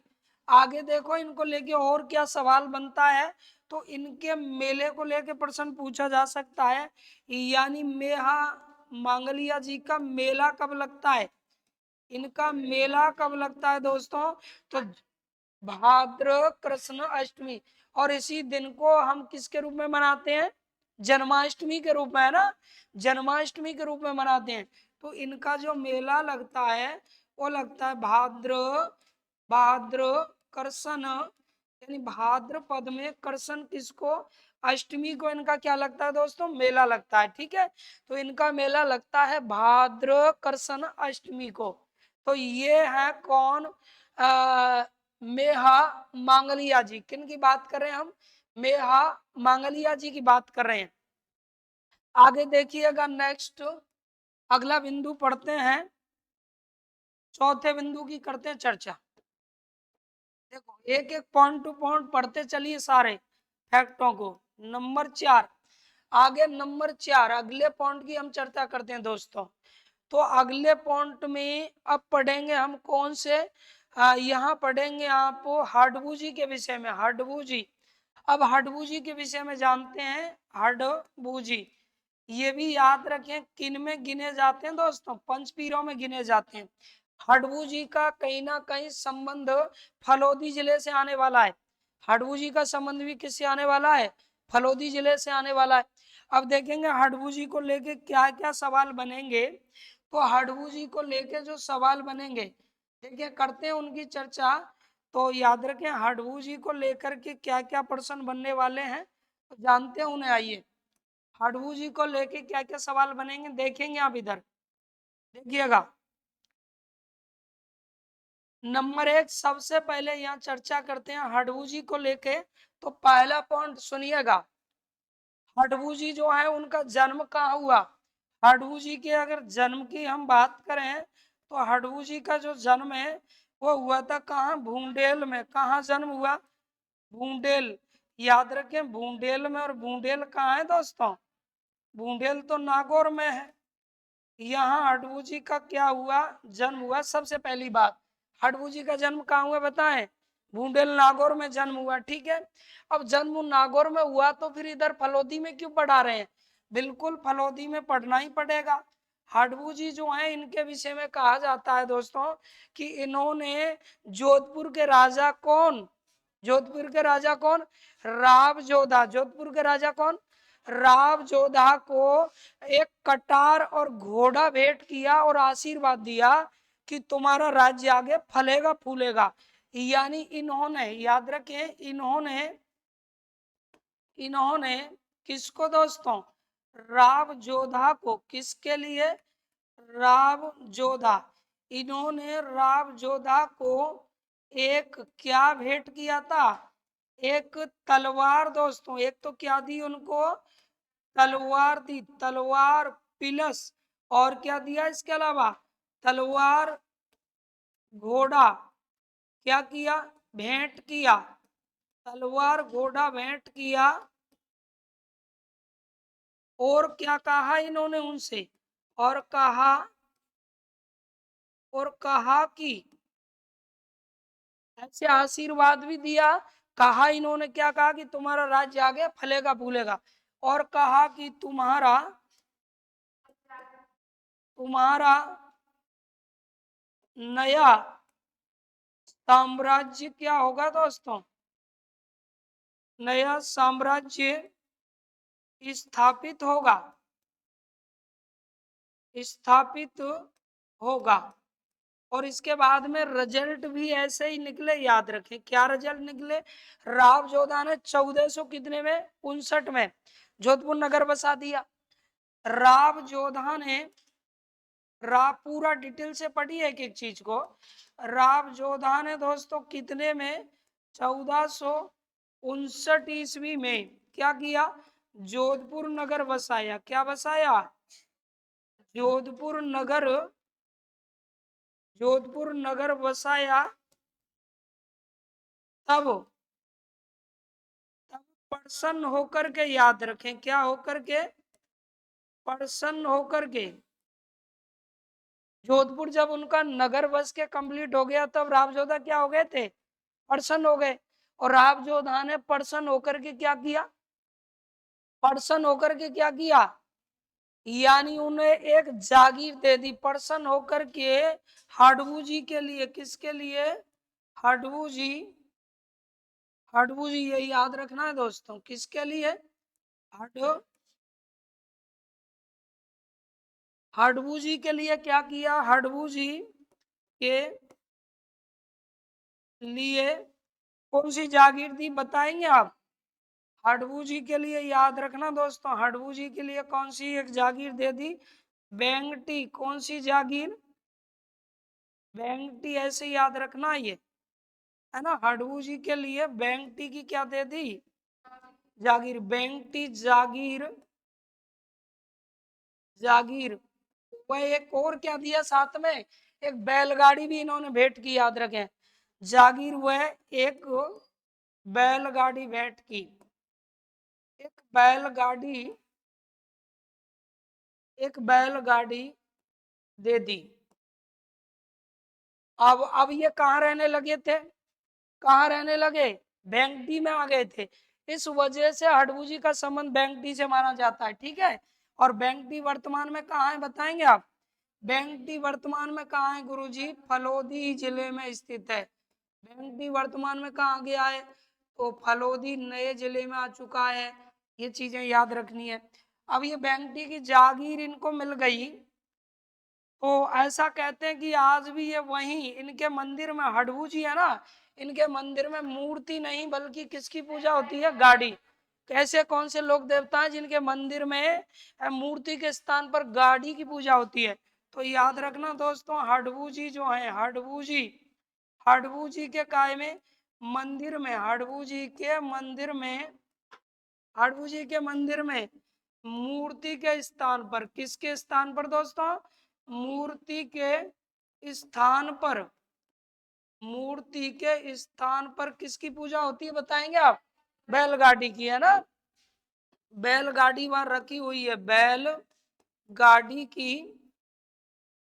आगे देखो इनको लेके और क्या सवाल बनता है। तो इनके मेले को लेके प्रश्न पूछा जा सकता है, यानी मेहा मांगलिया जी का मेला कब लगता है? इनका मेला कब लगता है दोस्तों? तो भाद्र कृष्ण अष्टमी, और इसी दिन को हम किसके रूप में मनाते हैं? जन्माष्टमी के रूप में, है ना, जन्माष्टमी के रूप में मनाते हैं। तो इनका जो मेला लगता है वो लगता है भाद्र कृष्ण, यानी भाद्रपद में कृष्ण किसको? अष्टमी को इनका क्या लगता है दोस्तों? मेला लगता है। ठीक है, तो इनका मेला लगता है भाद्र कृष्ण अष्टमी को। तो ये है कौन? मेहा मांगलिया जी। किन की बात कर रहे हैं हम? मेहा मांगलिया जी की बात कर रहे हैं। आगे देखिएगा, नेक्स्ट अगला बिंदु पढ़ते हैं, चौथे बिंदु की करते हैं चर्चा। देखो एक एक पॉइंट टू पॉइंट पढ़ते चलिए सारे फैक्टों को। नंबर 4, आगे नंबर 4 अगले पॉइंट की हम चर्चा करते हैं दोस्तों। तो अगले पॉइंट में अब पढ़ेंगे हम कौन से? यहाँ पढ़ेंगे आप हडबू जी के विषय में। हडबू जी, अब हडबू जी के विषय में जानते हैं। हडबू जी, ये भी याद रखें किन में गिने जाते हैं दोस्तों? पंचपीरों में गिने जाते हैं। हडबू जी का कहीं ना कहीं संबंध फलोदी जिले से आने वाला है। हडबू जी का संबंध भी किससे आने वाला है? फलोदी जिले से आने वाला है। अब देखेंगे हडबू जी को लेके क्या क्या सवाल बनेंगे। तो हडबू जी को लेके जो सवाल बनेंगे, देखिए करते हैं उनकी चर्चा। तो याद रखें हडबू जी को लेकर के क्या क्या प्रश्न बनने वाले हैं, तो जानते हैं उन्हें। आइए हडबू जी को लेके क्या क्या सवाल बनेंगे देखेंगे आप इधर, देखिएगा। नंबर 1, सबसे पहले यहाँ चर्चा करते हैं हडबू जी को लेके। तो पहला पॉइंट सुनिएगा, हडबू जी जो है उनका जन्म कहाँ हुआ। हडबू जी के अगर जन्म की हम बात करें तो हडबू जी का जो जन्म है वो हुआ था कहाँ, भूंडेल में। कहाँ जन्म हुआ, भूंडेल। याद रखें भूंडेल में, और भूंडेल कहाँ है दोस्तों, भूंडेल तो नागौर में है। यहाँ हडबू जी का क्या हुआ, जन्म हुआ। सबसे पहली बात, हडबू जी का जन्म कहाँ हुआ बताएं, भूंडेल नागौर में जन्म हुआ। ठीक है, अब जन्म नागौर में हुआ तो फिर इधर फलोदी में क्यों पढ़ा रहे हैं, बिल्कुल फलोदी में पढ़ना ही पड़ेगा। हडबू जी जो है इनके विषय में कहा जाता है दोस्तों कि इन्होंने जोधपुर के राजा कौन, जोधपुर के राजा कौन, राव जोधा। जोधपुर के राजा कौन, राव जोधा को एक कटार और घोड़ा भेंट किया और आशीर्वाद दिया कि तुम्हारा राज्य आगे फलेगा फूलेगा। यानी इन्होंने, याद रखें इन्होंने, इन्होंने किसको दोस्तों, राव जोधा को, किसके लिए, राव जोधा। इन्होंने राव जोधा को एक क्या भेंट किया था, एक तलवार दोस्तों। एक तो क्या दी उनको, तलवार दी, तलवार पिलस, और क्या दिया इसके अलावा, तलवार घोड़ा, क्या किया, भेंट किया, तलवार घोड़ा भेंट किया। और क्या कहा इन्होंने उनसे, और कहा, और कहा कि ऐसे आशीर्वाद भी दिया। कहा इन्होंने, क्या कहा कि तुम्हारा राज्य आगे फलेगा फूलेगा, और कहा कि तुम्हारा, तुम्हारा नया साम्राज्य क्या होगा दोस्तों, नया साम्राज्य स्थापित होगा, स्थापित होगा। और इसके बाद में रिजल्ट भी ऐसे ही निकले, याद रखें क्या रिजल्ट निकले। राव जोधा ने 1400 कितने में, 59 में जोधपुर नगर बसा दिया। राव जोधा ने, राव पूरा डिटेल से पढ़ी है एक एक चीज को। राव जोधा ने दोस्तों कितने में, 1459 ईस्वी में क्या किया, जोधपुर नगर बसाया। क्या बसाया, जोधपुर नगर, जोधपुर नगर बसाया। तब, तब प्रसन्न होकर के, याद रखें क्या होकर के, प्रसन्न होकर के। जोधपुर जब उनका नगर बस के कंप्लीट हो गया तब राव जोधा क्या हो गए थे, प्रसन्न हो गए। और राव जोधा ने प्रसन्न होकर के क्या किया, प्रसन्न होकर के क्या किया, यानी उन्हें एक जागीर दे दी प्रसन्न होकर के। हडबू जी के लिए, किसके लिए, हडबू जी, हडबू जी ये याद रखना है दोस्तों, किसके लिए, हड, हडबू जी के लिए क्या किया, हडबू जी के लिए कौन सी जागीर दी बताएंगे आप। हडबू जी के लिए याद रखना दोस्तों, हडबू जी के लिए कौन सी एक जागीर दे दी, बेंगटी। कौन सी जागीर, बेंगटी, ऐसे याद रखना ये है ना। हडबू जी के लिए बेंगटी की क्या दे दी, जागीर, बेंगटी जागीर, जागीर। वह एक और क्या दिया साथ में, एक बैलगाड़ी भी इन्होंने भेंट की, याद रखें जागीर, वह एक बैलगाड़ी भेंट की, एक बैलगाड़ी, एक बैलगाड़ी दे दी। अब ये कहाँ रहने लगे थे, कहाँ रहने लगे, बेंगटी में आ गए थे। इस वजह से हडबू जी का संबंध बेंगटी से माना जाता है। ठीक है, और बेंगटी वर्तमान में कहाँ है बताएंगे आप, बेंगटी वर्तमान में कहाँ है गुरुजी, फलोदी जिले में स्थित है। बेंगटी वर्तमान में कहाँ गया है, तो फलोदी नए जिले में आ चुका है। ये चीजें याद रखनी है। अब ये बेंगटी की जागीर इनको मिल गई, तो ऐसा कहते हैं कि आज भी ये वहीं इनके मंदिर में हडबू जी है ना, इनके मंदिर में मूर्ति नहीं बल्कि किसकी पूजा होती है, गाड़ी। कैसे कौन से लोग देवता हैं जिनके मंदिर में मूर्ति के स्थान पर गाड़ी की पूजा होती है? तो याद रखना दोस्तों, हडबू जी जो है, हडबू जी के काय में मंदिर में, हडबू जी के मंदिर में, हडबू जी के मंदिर में मूर्ति के स्थान पर, किसके स्थान पर दोस्तों, मूर्ति के स्थान पर, मूर्ति के स्थान पर किसकी पूजा होती है बताएंगे आप? बैलगाड़ी की, है ना। बैलगाड़ी वहां रखी हुई है, बैल गाड़ी की,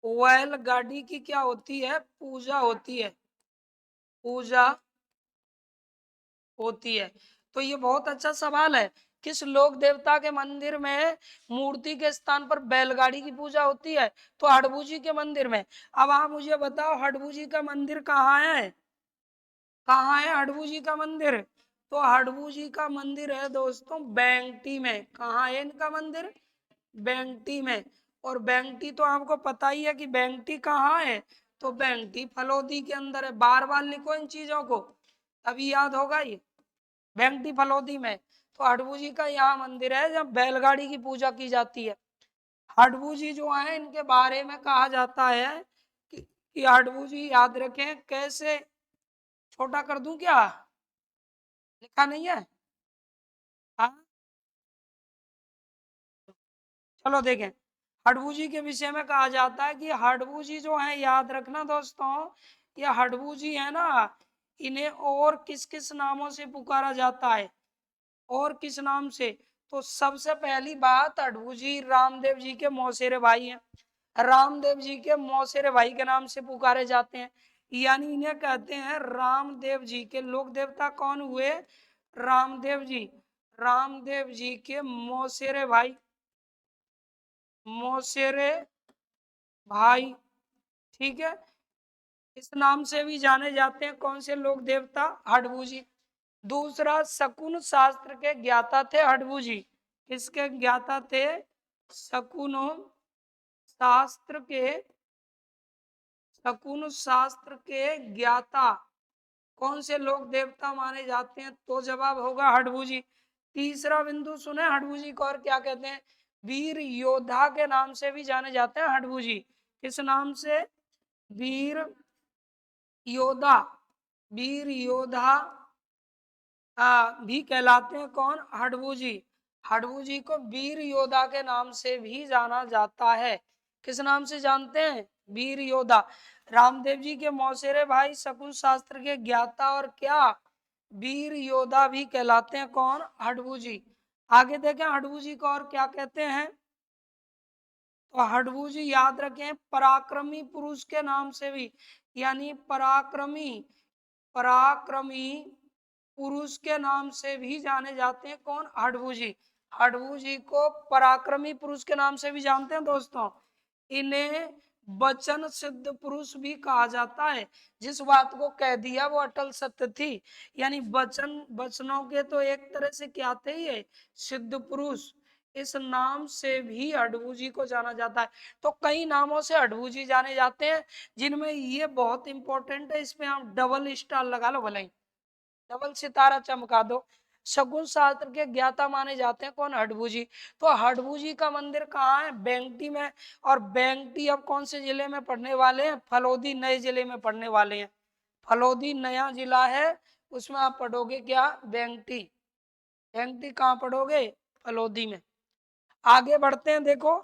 बैलगाड़ी की क्या होती है, पूजा होती है, पूजा होती है। तो ये बहुत अच्छा सवाल है, किस लोक देवता के मंदिर में मूर्ति के स्थान पर बैलगाड़ी की पूजा होती है? तो हडबू जी के मंदिर में। अब आप मुझे बताओ हडबू जी का मंदिर कहाँ है, कहाँ है हडबू जी का मंदिर? तो हडबू जी का मंदिर है दोस्तों बेंगटी में। कहाँ है इनका मंदिर? बेंगटी में। और बेंगटी तो आपको पता ही है कि बेंगटी कहाँ है, तो बेंगटी फलोदी के अंदर है। बार बार लिखो इन चीजों को, तभी याद होगा ये। बेंगटी फलोदी में। तो हडबू जी का यहाँ मंदिर है जहाँ बैलगाड़ी की पूजा की जाती है। हडबू जी जो है इनके बारे में कहा जाता है कि हडबू जी, याद रखें, कैसे, छोटा कर दूं क्या, लिखा नहीं है? हाँ, चलो देखें। हडबू जी के विषय में कहा जाता है कि हडबू जी जो है, याद रखना दोस्तों, ये हडबू जी है ना, इन्हें और किस किस नामों से पुकारा जाता है, और किस नाम से? तो सबसे पहली बात, हडबू जी रामदेव जी के मौसेरे भाई हैं, रामदेव जी के मौसेरे भाई के नाम से पुकारे जाते हैं। यानी इन्हें कहते हैं रामदेव जी के लोक देवता। कौन हुए? रामदेव जी, रामदेव जी के मौसेरे भाई, मौसेरे भाई, ठीक है। इस नाम से भी जाने जाते हैं कौन से लोक देवता? हडबू जी। दूसरा, शकुन शास्त्र के ज्ञाता थे हडबू जी। किसके ज्ञाता थे? शकुन शास्त्र के, शकुन शास्त्र के ज्ञाता कौन से लोक देवता माने जाते हैं? तो जवाब होगा हडबू जी। तीसरा बिंदु सुने हडबू जी को और क्या कहते हैं? वीर योद्धा के नाम से भी जाने जाते हैं हडबू जी। किस नाम से? वीर योद्धा, वीर योद्धा भी कहलाते हैं। कौन? हडबू जी। हडबू जी को वीर योद्धा के नाम से भी जाना जाता है। किस नाम से जानते हैं? वीर योद्धा। रामदेव जी के मौसेरे भाई शकुन शास्त्र के ज्ञाता और क्या? वीर योद्धा भी कहलाते हैं। कौन? हडबू जी। आगे देखें हडबू जी को और क्या कहते हैं। तो हडबू जी, याद रखें, पराक्रमी पुरुष के नाम से भी, यानी पराक्रमी, पराक्रमी पुरुष के नाम से भी जाने जाते हैं। कौन? हडबू जी। हडबू जी को पराक्रमी पुरुष के नाम से भी जानते हैं दोस्तों। इन्हें वचन सिद्ध पुरुष भी कहा जाता है। जिस बात को कह दिया वो अटल सत्य थी। यानी वचन, वचनों के तो एक तरह से क्या थे ये, सिद्ध पुरुष। इस नाम से भी हडबू जी को जाना जाता है। तो कई नामों से हडबू जी जाने जाते हैं, जिनमें ये बहुत इंपॉर्टेंट है, इसमें आप डबल स्टार लगा लो, भले डबल सितारा चमका दो। शगुन शास्त्र के ज्ञाता माने जाते हैं। कौन? हडबू जी। तो हडबू जी का मंदिर कहाँ है? बेंगटी में। और बेंगटी अब कौन से जिले में पड़ने वाले हैं? फलोदी नए जिले में पड़ने वाले हैं। फलोदी नया जिला है, उसमें आप पढ़ोगे क्या? बेंगटी। बेंगटी कहाँ पढ़ोगे? फलोदी में। आगे बढ़ते हैं, देखो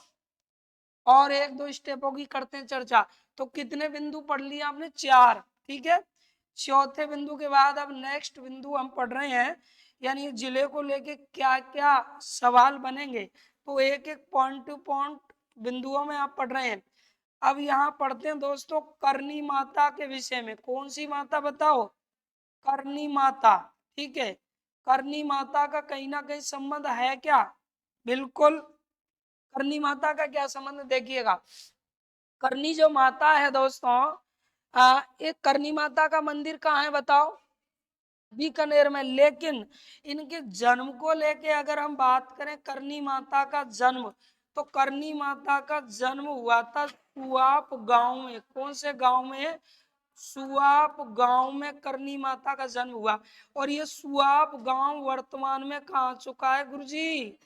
और एक दो स्टेपों की करते हैं चर्चा। तो कितने बिंदु पढ़ लिए आपने? 4, ठीक है। चौथे बिंदु के बाद अब नेक्स्ट बिंदु हम पढ़ रहे हैं, यानी जिले को लेके क्या क्या सवाल बनेंगे। तो एक एक पॉइंट टू पॉइंट बिंदुओं में आप पढ़ रहे हैं। अब यहाँ पढ़ते हैं दोस्तों करनी माता के विषय में। कौन सी माता बताओ? करनी माता, ठीक है। करनी माता का कहीं ना कहीं संबंध है क्या? बिल्कुल। करनी माता का क्या संबंध, देखिएगा। करनी जो माता है दोस्तों, एक करनी माता का मंदिर कहाँ है बताओ? बीकानेर में। लेकिन इनके जन्म को लेके अगर हम बात करें, करनी माता का जन्म, तो करनी माता का जन्म हुआ था सुआप गांव में, कौन से गांव में? सुआप गांव में करनी माता का जन्म हुआ। और ये सुआप गांव वर्तमान में कहाँ आ चुका है गुरुजी?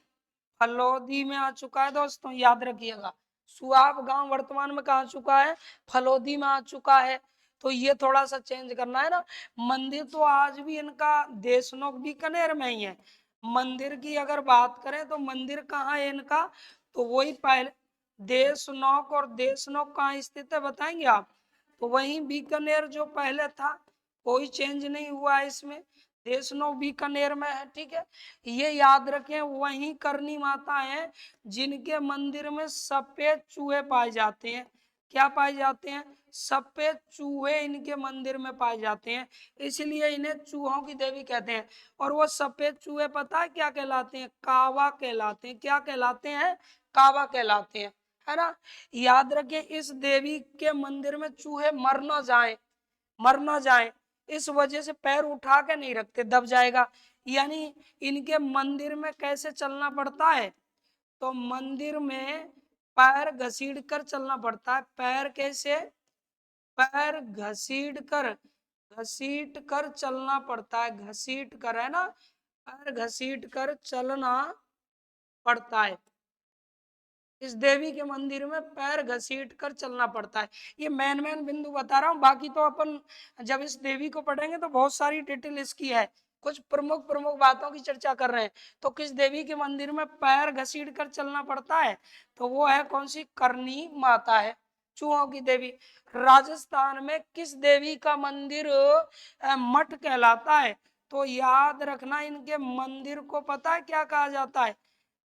फलोदी में आ चुका है दोस्तों, याद रखिएगा। सुआब गांव वर्तमान में कहा चुका है? फलोदी में आ चुका है। तो ये थोड़ा सा चेंज करना है ना। मंदिर तो आज भी इनका देशनोक बीकानेर में ही है। मंदिर की अगर बात करें तो मंदिर कहाँ है इनका? तो वही पहले देशनोक, और देशनोक कहाँ स्थित है बताएंगे आप? तो वही बीकानेर जो पहले था, कोई चेंज नहीं हुआ है इसमें, देशनोक बीकानेर में है। ठीक है, ये याद रखें। वही करनी माता है जिनके मंदिर में सफेद चूहे पाए जाते हैं। क्या पाए जाते हैं? सफेद चूहे इनके मंदिर में पाए जाते हैं, इसलिए इन्हें चूहों की देवी कहते हैं। और वो सफेद चूहे पता है क्या कहलाते हैं? कावा कहलाते हैं। क्या कहलाते हैं? कावा कहलाते हैं, है ना। याद रखें, इस देवी के मंदिर में चूहे मर ना जाए, मर ना जाए, इस वजह से पैर उठा के नहीं रखते, दब जाएगा। यानी इनके मंदिर में कैसे चलना पड़ता है? तो मंदिर में पैर घसीट कर चलना पड़ता है। पैर कैसे? पैर घसीट कर चलना पड़ता है। घसीट कर, है ना, पैर घसीट कर चलना पड़ता है। इस देवी के मंदिर में पैर घसीट कर चलना पड़ता है। ये मेन बिंदु बता रहा हूँ, बाकी तो अपन जब इस देवी को पढ़ेंगे तो बहुत सारी डिटेल इसकी है। कुछ प्रमुख प्रमुख बातों की चर्चा कर रहे हैं। तो किस देवी के मंदिर में पैर घसीट कर चलना पड़ता है? तो वो है कौन सी? करनी माता है, चूहों की देवी। राजस्थान में किस देवी का मंदिर मठ कहलाता है? तो याद रखना, इनके मंदिर को पता है क्या कहा जाता है?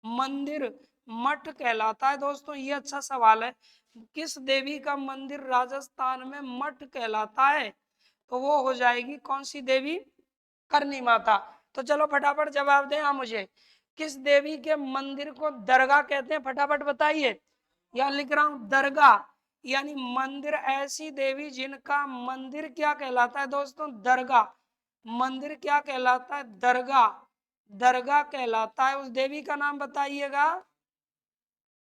मंदिर मठ कहलाता है दोस्तों। ये अच्छा सवाल है, किस देवी का मंदिर राजस्थान में मठ कहलाता है? तो वो हो जाएगी कौन सी देवी? करनी माता। तो चलो फटाफट जवाब दें आप मुझे, किस देवी के मंदिर को दरगाह कहते हैं? फटाफट बताइए। यहाँ लिख रहा हूं दरगाह, यानी मंदिर, ऐसी देवी जिनका मंदिर क्या कहलाता है दोस्तों? दरगाह। मंदिर क्या कहलाता है? दरगाह। दरगाह कहलाता है। उस देवी का नाम बताइएगा,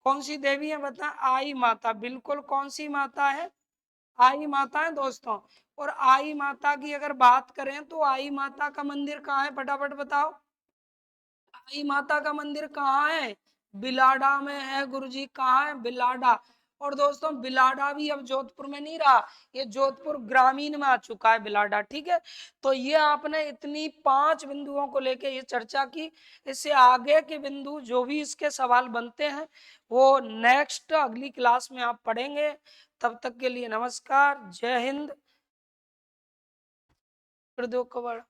कौन सी देवी है? बता। आई माता, बिल्कुल। कौन सी माता है? आई माता है दोस्तों। और आई माता की अगर बात करें तो आई माता का मंदिर कहाँ है? फटाफट बताओ। आई माता का मंदिर कहाँ है? बिलाडा में है गुरुजी। कहाँ है? बिलाडा। और दोस्तों बिलाडा भी अब जोधपुर में नहीं रहा, ये जोधपुर ग्रामीण में आ चुका है बिलाडा। ठीक है, तो ये आपने इतनी 5 बिंदुओं को लेके ये चर्चा की। इससे आगे के बिंदु जो भी इसके सवाल बनते हैं वो नेक्स्ट अगली क्लास में आप पढ़ेंगे। तब तक के लिए नमस्कार, जय हिंद। फिर दो कबाड़।